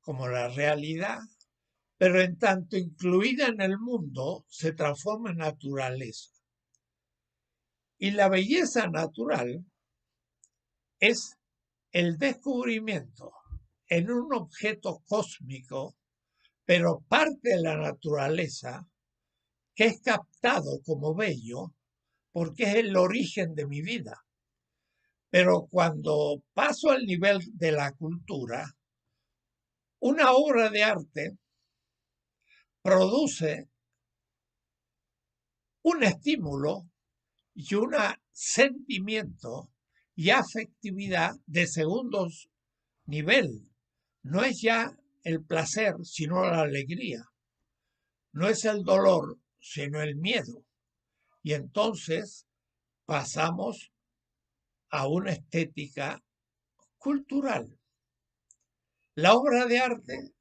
A: como la realidad, pero en tanto incluida en el mundo se transforma en naturaleza. Y la belleza natural es el descubrimiento en un objeto cósmico, pero parte de la naturaleza, que es captado como bello porque es el origen de mi vida. Pero cuando paso al nivel de la cultura, una obra de arte produce un estímulo y un sentimiento y afectividad de segundos nivel. No es ya el placer, sino la alegría. No es el dolor, sino el miedo. Y entonces pasamos a una estética cultural. La obra de arte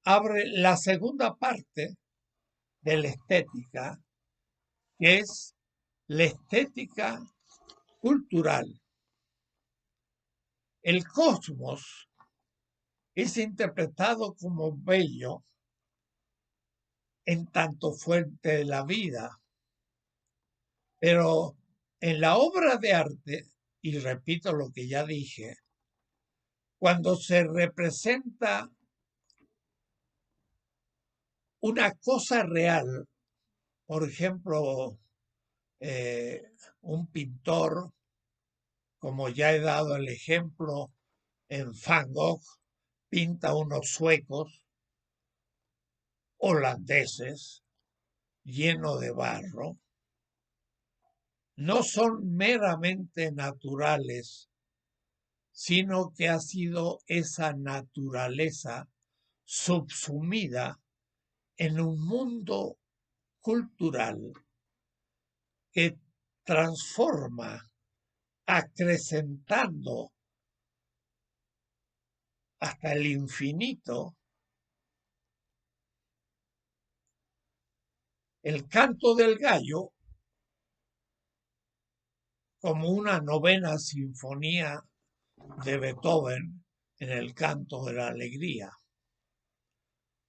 A: abre la segunda parte de la estética, que es la estética cultural. El cosmos es interpretado como bello en tanto fuente de la vida, pero en la obra de arte, y repito lo que ya dije, cuando se representa una cosa real, por ejemplo, eh, un pintor, como ya he dado el ejemplo en Van Gogh, pinta unos suecos holandeses llenos de barro, no son meramente naturales, sino que ha sido esa naturaleza subsumida en un mundo cultural que transforma, acrecentando hasta el infinito el canto del gallo como una novena sinfonía de Beethoven en el canto de la alegría.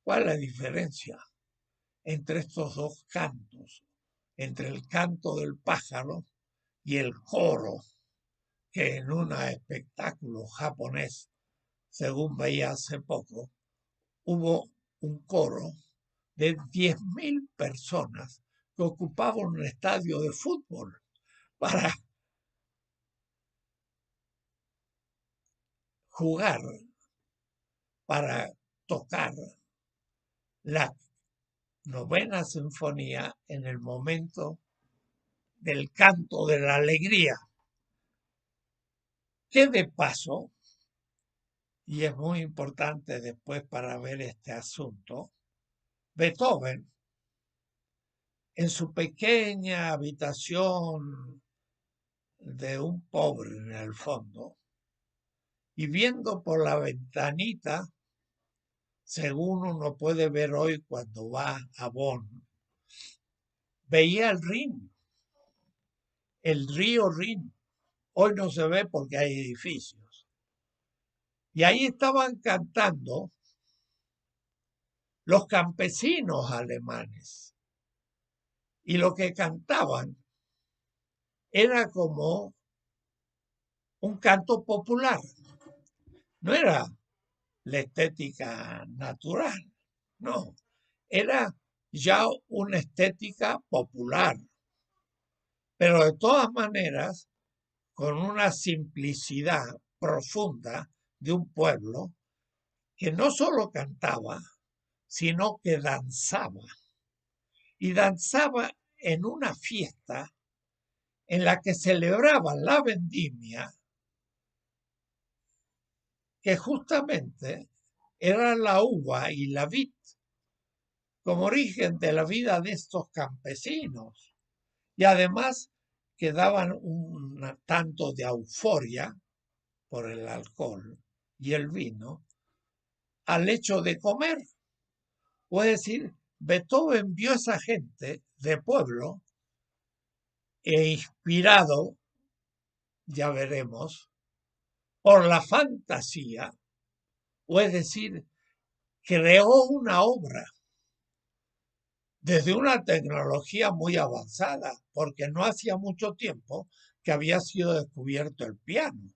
A: ¿Cuál es la diferencia entre estos dos cantos? Entre el canto del pájaro y el coro, que en un espectáculo japonés, según veía hace poco, hubo un coro de 10.000 personas que ocupaban un estadio de fútbol para jugar, para tocar la novena sinfonía en el momento del canto de la alegría. Que de paso, y es muy importante después para ver este asunto, Beethoven, en su pequeña habitación de un pobre en el fondo, y viendo por la ventanita, según uno puede ver hoy cuando va a Bonn, veía el Rin, el río Rin. Hoy no se ve porque hay edificios. Y ahí estaban cantando los campesinos alemanes. Y lo que cantaban era como un canto popular, no era la estética natural, no, era ya una estética popular, pero de todas maneras con una simplicidad profunda de un pueblo que no solo cantaba, sino que danzaba. Y danzaba en una fiesta en la que celebraban la vendimia, que justamente era la uva y la vid como origen de la vida de estos campesinos. Y además que daban un tanto de euforia por el alcohol y el vino al hecho de comer. O es decir, Beethoven vio a esa gente de pueblo e inspirado, ya veremos, por la fantasía, o es decir, creó una obra desde una tecnología muy avanzada, porque no hacía mucho tiempo que había sido descubierto el piano.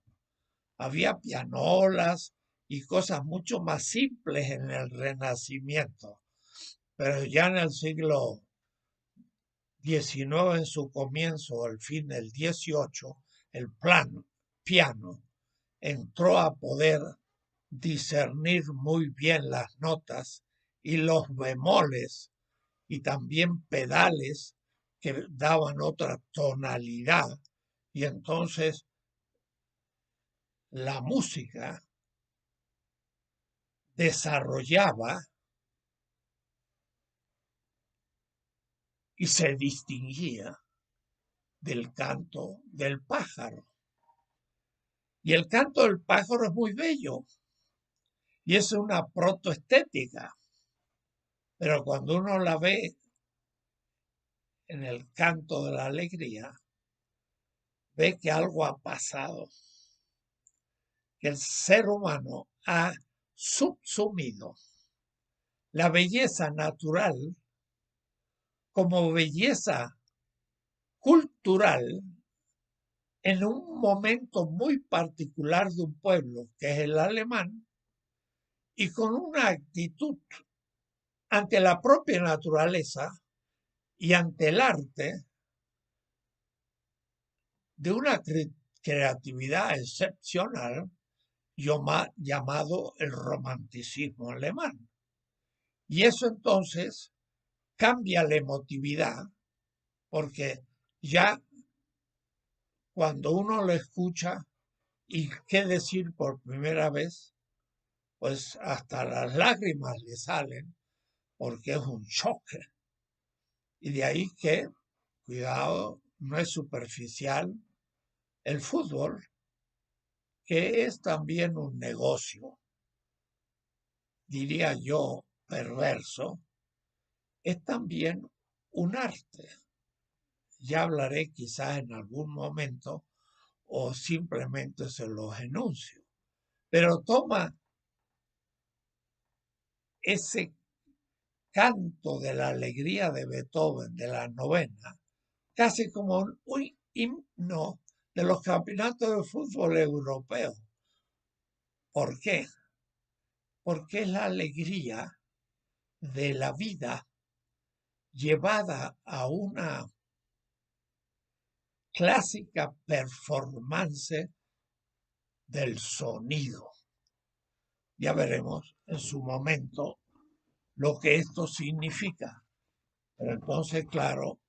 A: Había pianolas y cosas mucho más simples en el Renacimiento, pero ya en el siglo XIX, en su comienzo, al fin del XVIII, el piano entró a poder discernir muy bien las notas y los bemoles y también pedales que daban otra tonalidad. Y entonces la música desarrollaba y se distinguía del canto del pájaro. Y el canto del pájaro es muy bello y es una protoestética, pero cuando uno la ve en el canto de la alegría, ve que algo ha pasado, que el ser humano ha subsumido la belleza natural como belleza cultural en un momento muy particular de un pueblo, que es el alemán, y con una actitud ante la propia naturaleza y ante el arte de una creatividad excepcional llamado el romanticismo alemán. Y eso entonces cambia la emotividad, porque ya cuando uno lo escucha y qué decir por primera vez, pues hasta las lágrimas le salen porque es un choque. Y de ahí que, cuidado, no es superficial el fútbol, que es también un negocio, diría yo, perverso, es también un arte. Ya hablaré quizás en algún momento o simplemente se los enuncio. Pero toma ese canto de la alegría de Beethoven, de la novena, casi como un himno de los campeonatos de fútbol europeos. ¿Por qué? Porque es la alegría de la vida llevada a una clásica performance del sonido. Ya veremos en su momento lo que esto significa. Pero entonces, claro,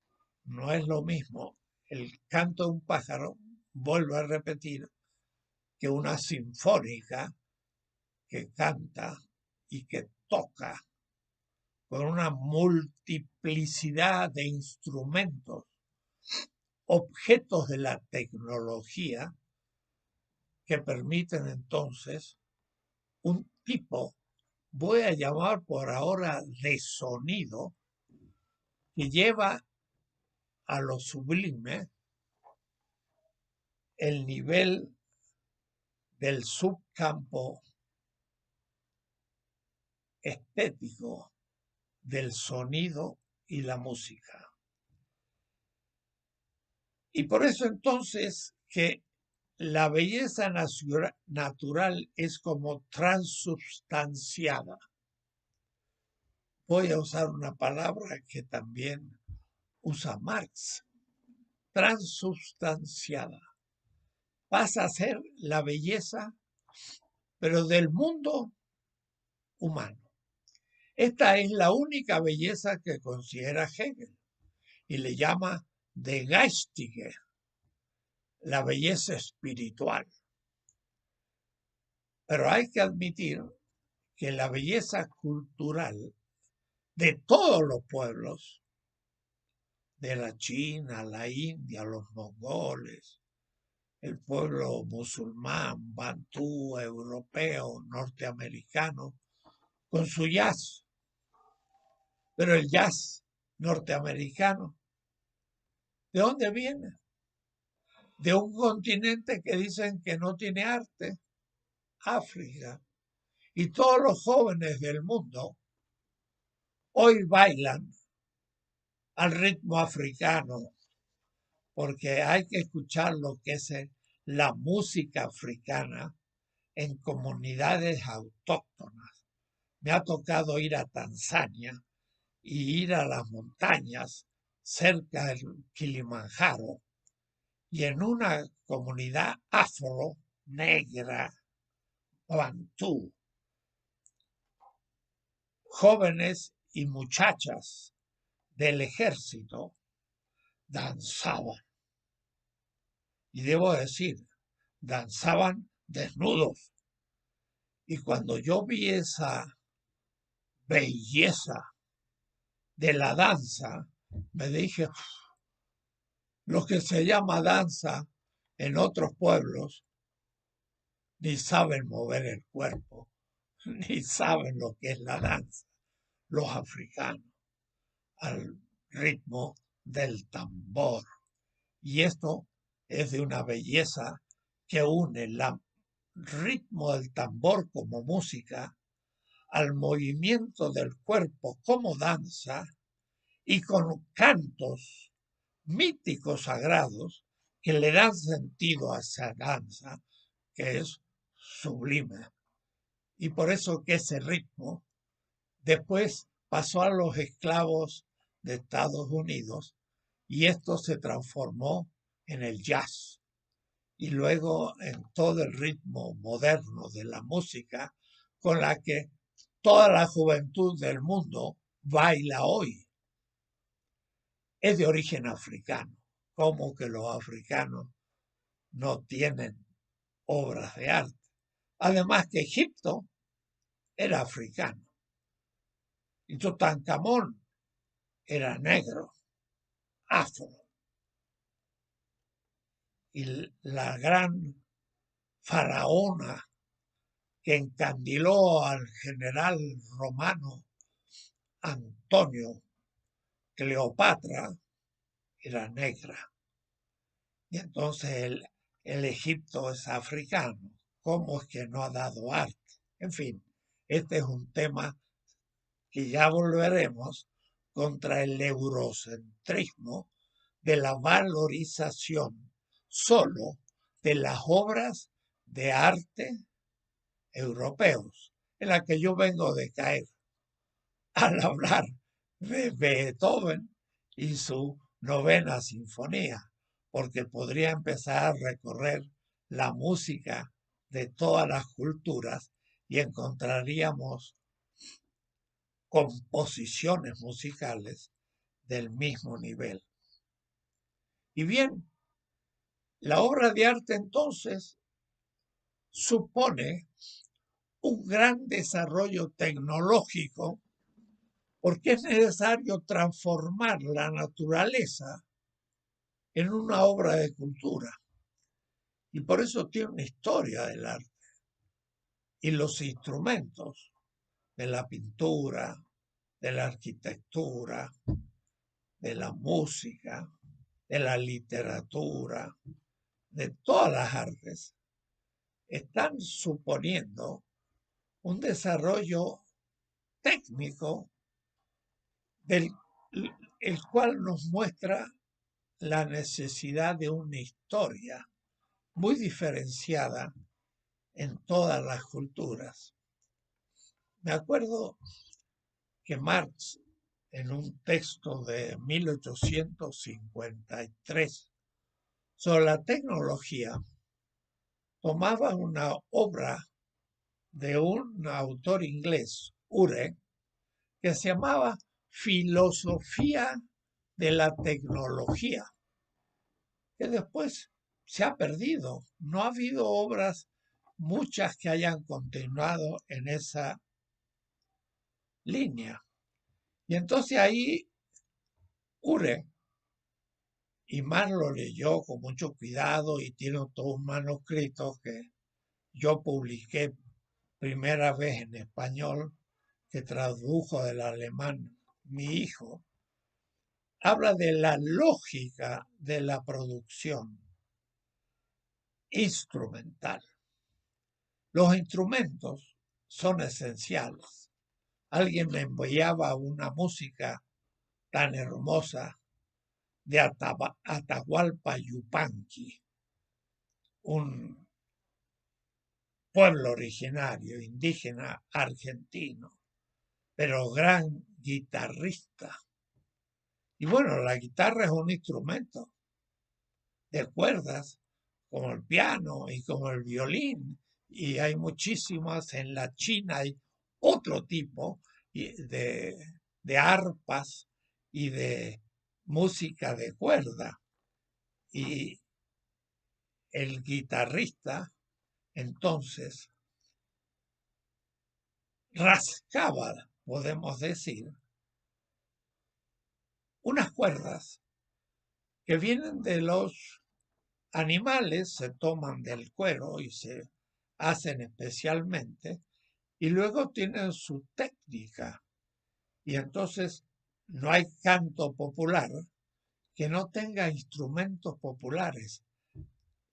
A: no es lo mismo el canto de un pájaro, vuelvo a repetir, que una sinfónica que canta y que toca con una multiplicidad de instrumentos, objetos de la tecnología que permiten entonces un tipo, voy a llamar por ahora de sonido, que lleva a lo sublime el nivel del subcampo estético del sonido y la música. Y por eso entonces que la belleza natural es como transubstanciada. Voy a usar una palabra que también usa Marx, transubstanciada. Pasa a ser la belleza, pero del mundo humano. Esta es la única belleza que considera Hegel y le llama de geistige, la belleza espiritual. Pero hay que admitir que la belleza cultural de todos los pueblos, de la China, la India, los mongoles, el pueblo musulmán, bantú, europeo, norteamericano, con su jazz. Pero el jazz norteamericano, ¿de dónde viene? De un continente que dicen que no tiene arte, África. Y todos los jóvenes del mundo hoy bailan al ritmo africano, porque hay que escuchar lo que es la música africana en comunidades autóctonas. Me ha tocado ir a Tanzania y ir a las montañas cerca del Kilimanjaro y en una comunidad afro, negra, bantú, jóvenes y muchachas del ejército danzaban. Y debo decir, danzaban desnudos. Y cuando yo vi esa belleza de la danza, me dije, lo que se llama danza en otros pueblos, ni saben mover el cuerpo, ni saben lo que es la danza, los africanos, al ritmo del tambor. Y esto es de una belleza que une el ritmo del tambor como música al movimiento del cuerpo como danza y con cantos míticos sagrados que le dan sentido a esa danza que es sublime. Y por eso que ese ritmo después pasó a los esclavos de Estados Unidos y esto se transformó en el jazz y luego en todo el ritmo moderno de la música con la que toda la juventud del mundo baila hoy. Es de origen africano. ¿Cómo que los africanos no tienen obras de arte? Además que Egipto era africano. Y Tutankamón era negro, afro. Y la gran faraona que encandiló al general romano Antonio Cleopatra era negra. Y entonces el Egipto es africano. ¿Cómo es que no ha dado arte? En fin, este es un tema que ya volveremos contra el eurocentrismo de la valorización solo de las obras de arte europeos, en la que yo vengo de caer al hablar de Beethoven y su novena sinfonía, porque podría empezar a recorrer la música de todas las culturas y encontraríamos composiciones musicales del mismo nivel. Y bien, la obra de arte entonces supone un gran desarrollo tecnológico porque es necesario transformar la naturaleza en una obra de cultura. Y por eso tiene una historia del arte. Y los instrumentos de la pintura, de la arquitectura, de la música, de la literatura, de todas las artes, están suponiendo un desarrollo técnico del el cual nos muestra la necesidad de una historia muy diferenciada en todas las culturas. Me acuerdo que Marx, en un texto de 1853 sobre la tecnología, tomaba una obra de un autor inglés, Ure, que se llamaba Filosofía de la Tecnología, que después se ha perdido. No ha habido obras, muchas que hayan continuado en esa línea. Y entonces ahí Ure, y Marx lo leyó con mucho cuidado y tiene todo un manuscrito que yo publiqué primera vez en español, que tradujo del alemán mi hijo, habla de la lógica de la producción instrumental. Los instrumentos son esenciales. Alguien me enviaba una música tan hermosa de Atahualpa Yupanqui, un pueblo originario indígena argentino, pero gran guitarrista. Y bueno, la guitarra es un instrumento de cuerdas, como el piano y como el violín, y hay muchísimas. En la China hay otro tipo de arpas y de música de cuerda. Y el guitarrista entonces rascaba, podemos decir, unas cuerdas que vienen de los animales, se toman del cuero y se hacen especialmente, y luego tienen su técnica. Y entonces no hay canto popular que no tenga instrumentos populares.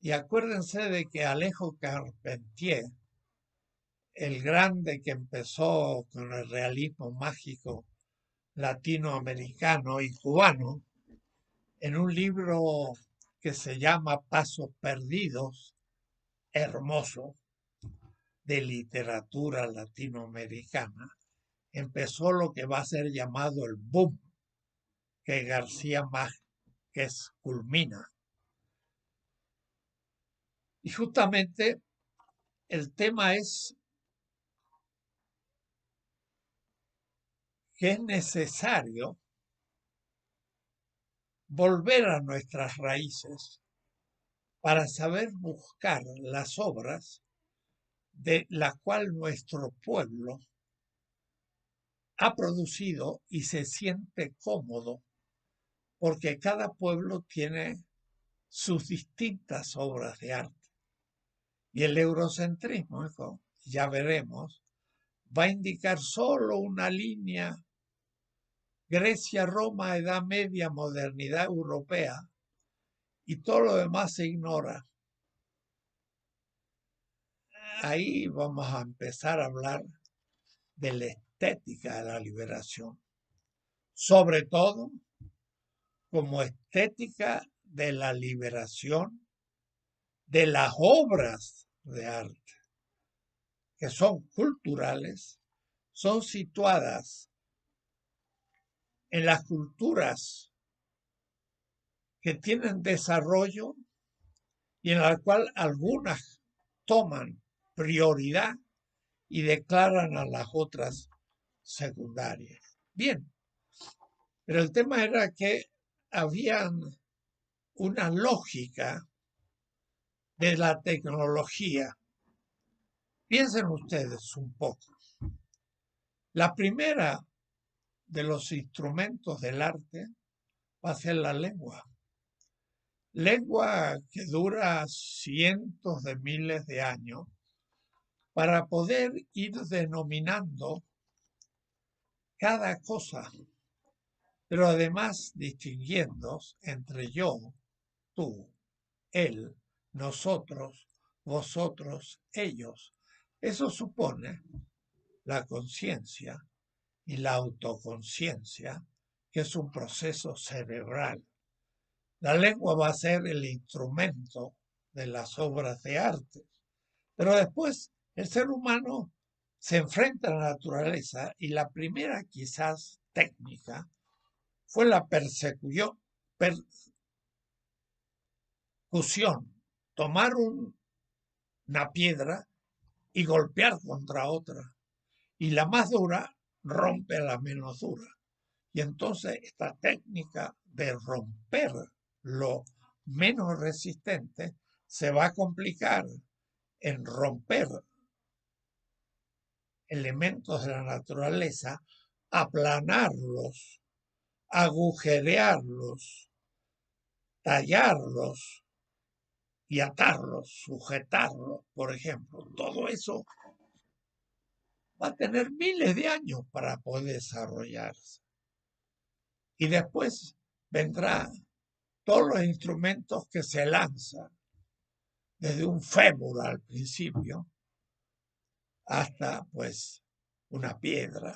A: Y acuérdense de que Alejo Carpentier, el grande que empezó con el realismo mágico latinoamericano y cubano, en un libro que se llama Pasos Perdidos, hermoso, de literatura latinoamericana, empezó lo que va a ser llamado el boom, que García Márquez culmina. Y justamente el tema es que es necesario volver a nuestras raíces para saber buscar las obras de la cual nuestro pueblo ha producido y se siente cómodo, porque cada pueblo tiene sus distintas obras de arte. Y el eurocentrismo, ya veremos, va a indicar solo una línea: Grecia, Roma, Edad Media, modernidad europea, y todo lo demás se ignora. Ahí vamos a empezar a hablar de la estética de la liberación, sobre todo como estética de la liberación de las obras de arte, que son culturales, son situadas en las culturas que tienen desarrollo y en la cual algunas toman prioridad y declaran a las otras secundarias. Bien, pero el tema era que había una lógica de la tecnología. Piensen ustedes un poco. La primera de los instrumentos del arte va a ser la lengua. Lengua que dura cientos de miles de años para poder ir denominando cada cosa, pero además distinguiendo entre yo, tú, él, nosotros, vosotros, ellos. Eso supone la conciencia y la autoconciencia, que es un proceso cerebral. La lengua va a ser el instrumento de las obras de arte. Pero después el ser humano se enfrenta a la naturaleza y la primera quizás técnica fue la persecución, tomar una piedra y golpear contra otra. Y la más dura rompe la menos dura. Y entonces esta técnica de romper lo menos resistente se va a complicar en romper elementos de la naturaleza, aplanarlos, agujerearlos, tallarlos y atarlos, sujetarlos, por ejemplo. Todo eso va a tener miles de años para poder desarrollarse. Y después vendrá todos los instrumentos que se lanzan, desde un fémur al principio hasta pues una piedra.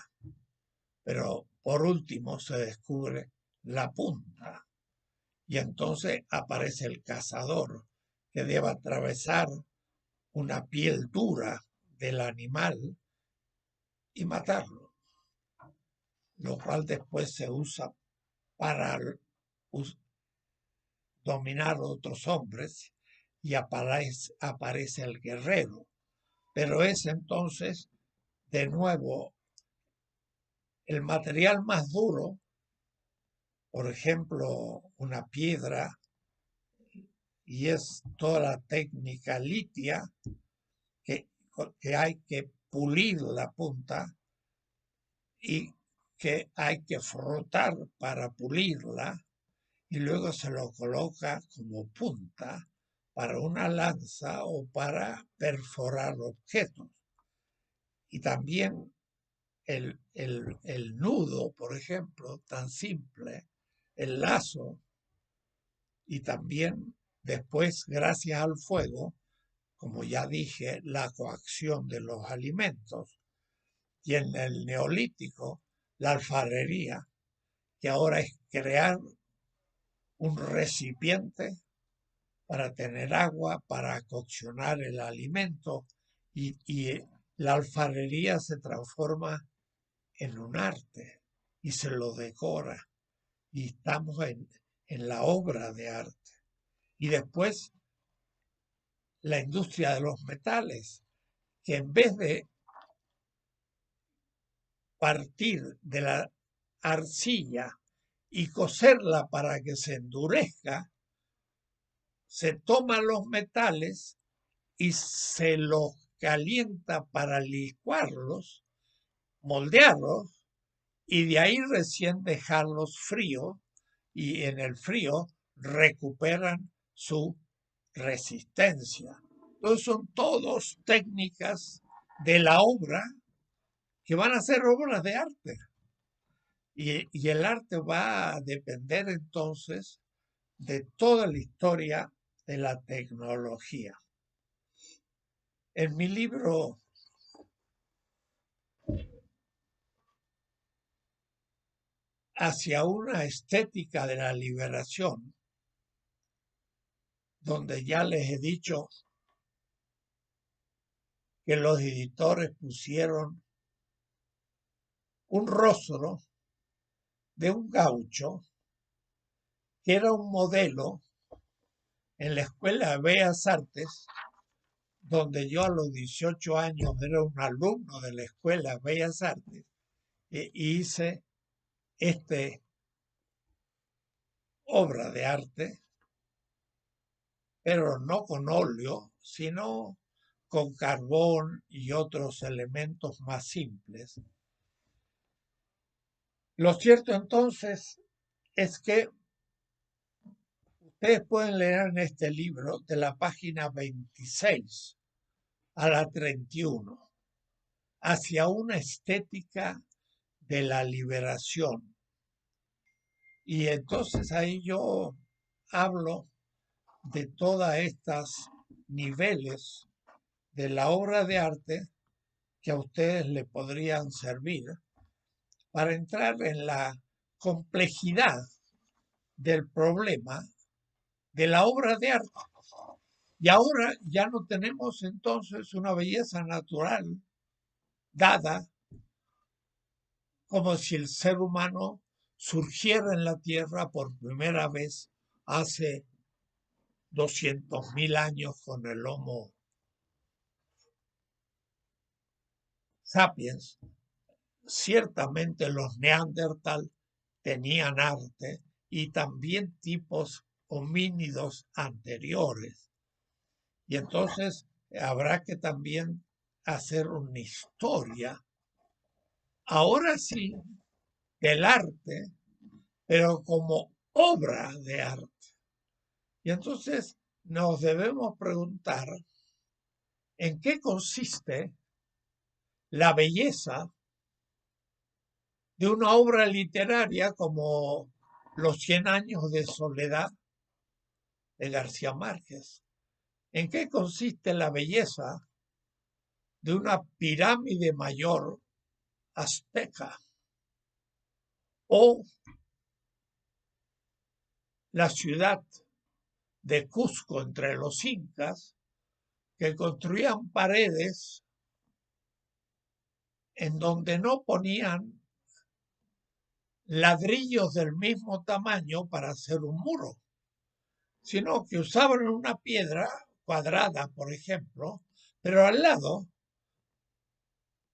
A: Pero por último se descubre la punta y entonces aparece el cazador que debe atravesar una piel dura del animal y matarlo, lo cual después se usa para dominar a otros hombres y aparece el guerrero. Pero es entonces de nuevo el material más duro, por ejemplo, una piedra, y es toda la técnica litia que, que hay que pulir la punta y que hay que frotar para pulirla y luego se lo coloca como punta para una lanza o para perforar objetos. Y también el nudo, por ejemplo, tan simple, el lazo, y también después, gracias al fuego, como ya dije, la coacción de los alimentos. Y en el neolítico, la alfarería, que ahora es crear un recipiente para tener agua, para coccionar el alimento, y la alfarería se transforma en un arte y se lo decora. Y estamos en la obra de arte. Y después la industria de los metales, que en vez de partir de la arcilla y cocerla para que se endurezca, se toman los metales y se los calienta para licuarlos, moldearlos y de ahí recién dejarlos fríos y en el frío recuperan su resistencia. Entonces son todas técnicas de la obra que van a ser obras de arte. Y el arte va a depender entonces de toda la historia de la tecnología. En mi libro Hacia una estética de la liberación, donde ya les he dicho que los editores pusieron un rostro de un gaucho que era un modelo en la Escuela de Bellas Artes, donde yo a los 18 años era un alumno de la Escuela de Bellas Artes, e hice esta obra de arte, pero no con óleo, sino con carbón y otros elementos más simples. Lo cierto entonces es que ustedes pueden leer en este libro de la página 26 a la 31, hacia una estética de la liberación. Y entonces ahí yo hablo de todas estas niveles de la obra de arte que a ustedes le podrían servir para entrar en la complejidad del problema de la obra de arte. Y ahora ya no tenemos entonces una belleza natural dada como si el ser humano surgiera en la Tierra por primera vez hace 200.000 años con el Homo sapiens. Ciertamente los neandertal tenían arte y también tipos homínidos anteriores. Y entonces habrá que también hacer una historia, ahora sí, del arte, pero como obra de arte. Y entonces nos debemos preguntar en qué consiste la belleza de una obra literaria como Los 100 años de soledad de García Márquez. ¿En qué consiste la belleza de una pirámide mayor azteca o la ciudad de Cusco entre los incas que construían paredes en donde no ponían ladrillos del mismo tamaño para hacer un muro, sino que usaban una piedra cuadrada, por ejemplo, pero al lado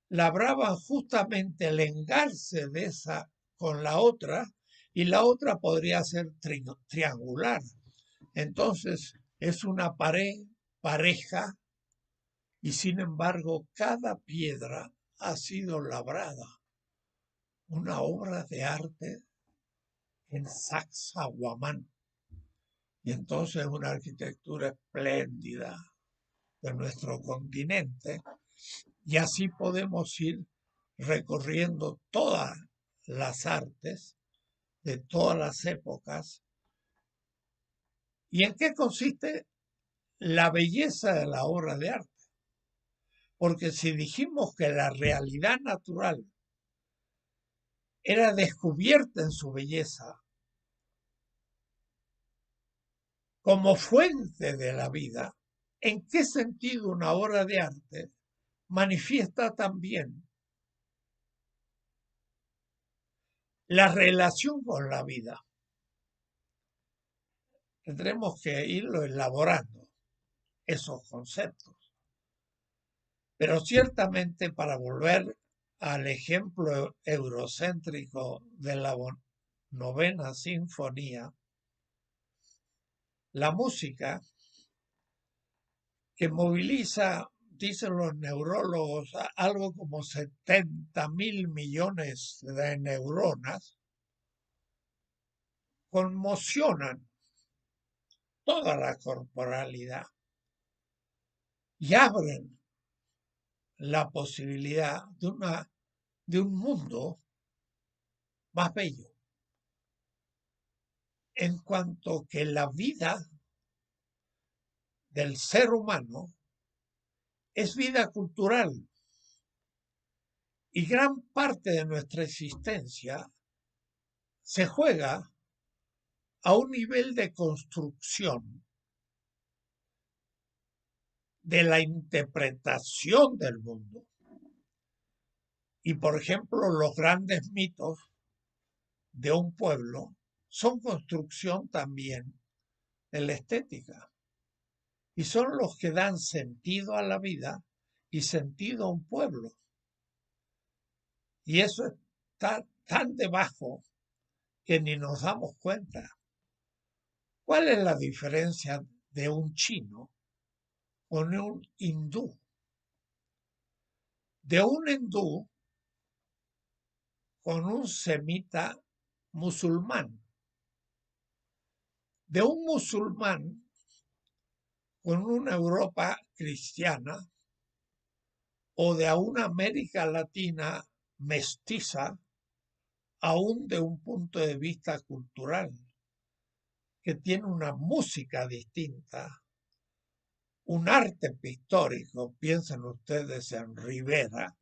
A: labraban justamente el engarce de esa con la otra y la otra podría ser triangular. Entonces es una pared pareja y sin embargo cada piedra ha sido labrada. Una obra de arte en Sacsayhuamán. Y entonces una arquitectura espléndida de nuestro continente. Y así podemos ir recorriendo todas las artes de todas las épocas. ¿Y en qué consiste la belleza de la obra de arte? Porque si dijimos que la realidad natural era descubierta en su belleza como fuente de la vida, ¿en qué sentido una obra de arte manifiesta también la relación con la vida? Tendremos que irlo elaborando, esos conceptos. Pero ciertamente para volver al ejemplo eurocéntrico de la novena sinfonía, la música que moviliza, dicen los neurólogos, algo como 70.000 millones de neuronas, conmocionan toda la corporalidad y abren la posibilidad de un mundo más bello. En cuanto que la vida del ser humano es vida cultural y gran parte de nuestra existencia se juega a un nivel de construcción de la interpretación del mundo. Y por ejemplo, los grandes mitos de un pueblo son construcción también de la estética. Y son los que dan sentido a la vida y sentido a un pueblo. Y eso está tan debajo que ni nos damos cuenta. ¿Cuál es la diferencia de un chino con un hindú? De un hindú con un semita musulmán. De un musulmán con una Europa cristiana o de una América Latina mestiza, aún de un punto de vista cultural, que tiene una música distinta, un arte pictórico, piensen ustedes en Rivera,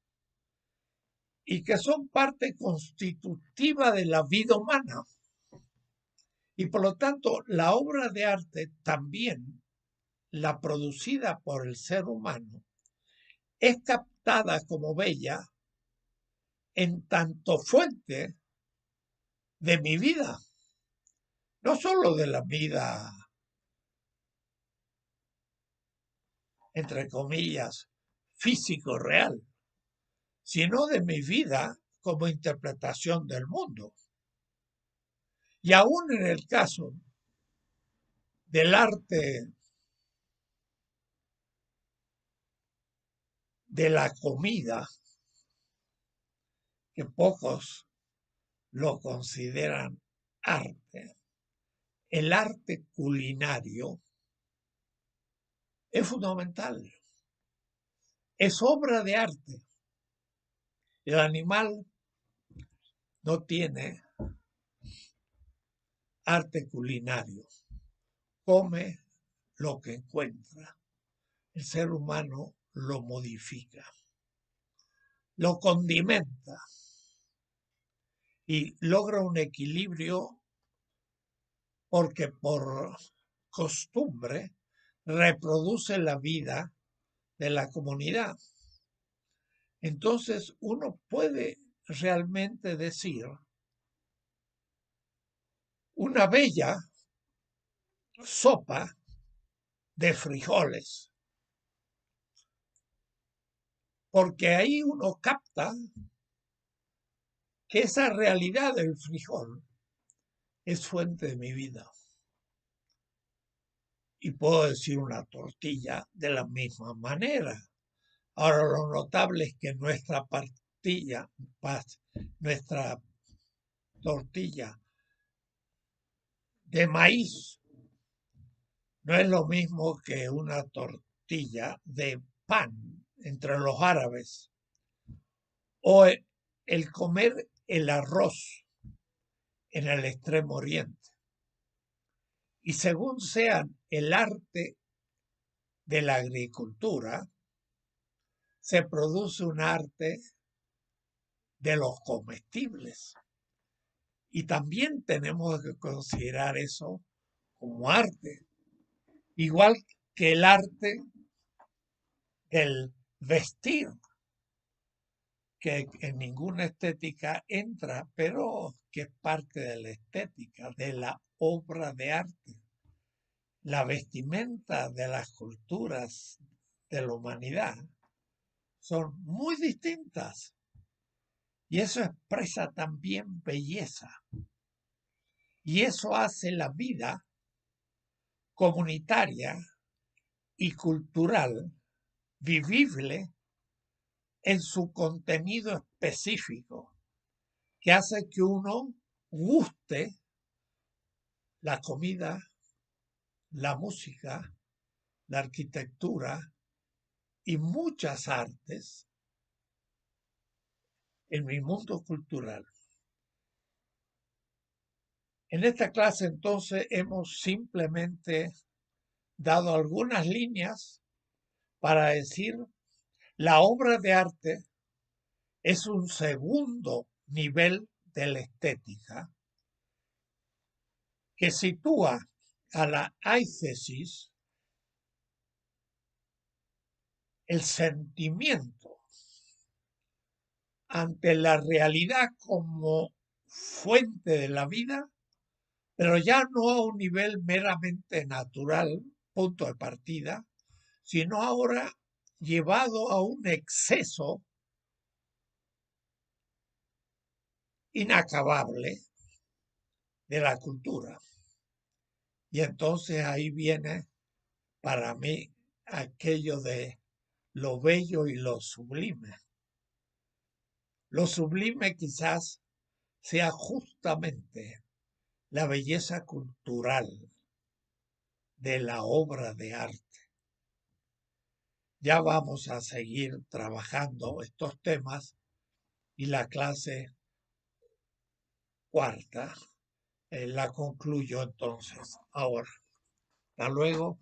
A: y que son parte constitutiva de la vida humana. Y por lo tanto, la obra de arte también, la producida por el ser humano, es captada como bella en tanto fuente de mi vida, no solo de la vida, entre comillas, físico real, sino de mi vida como interpretación del mundo. Y aún en el caso del arte de la comida, que pocos lo consideran arte, el arte culinario es fundamental, es obra de arte. El animal no tiene arte culinario, come lo que encuentra. El ser humano lo modifica, lo condimenta y logra un equilibrio porque por costumbre reproduce la vida de la comunidad. Entonces uno puede realmente decir una bella sopa de frijoles, porque ahí uno capta que esa realidad del frijol es fuente de mi vida. Y puedo decir una tortilla de la misma manera. Ahora lo notable es que nuestra tortilla de maíz no es lo mismo que una tortilla de pan entre los árabes o el comer el arroz en el Extremo Oriente. Y según sean el arte de la agricultura, se produce un arte de los comestibles. Y también tenemos que considerar eso como arte, igual que el arte del vestir, que en ninguna estética entra, pero que es parte de la estética, de la obra de arte. La vestimenta de las culturas de la humanidad son muy distintas y eso expresa también belleza y eso hace la vida comunitaria y cultural vivible en su contenido específico, que hace que uno guste la comida, la música, la arquitectura y muchas artes en mi mundo cultural. En esta clase entonces hemos simplemente dado algunas líneas para decir la obra de arte es un segundo nivel de la estética que sitúa a la aithesis, el sentimiento ante la realidad como fuente de la vida, pero ya no a un nivel meramente natural, punto de partida, sino ahora llevado a un exceso inacabable de la cultura. Y entonces ahí viene para mí aquello de lo bello y lo sublime. Lo sublime quizás sea justamente la belleza cultural de la obra de arte. Ya vamos a seguir trabajando estos temas y la clase cuarta la concluyo entonces ahora. Hasta luego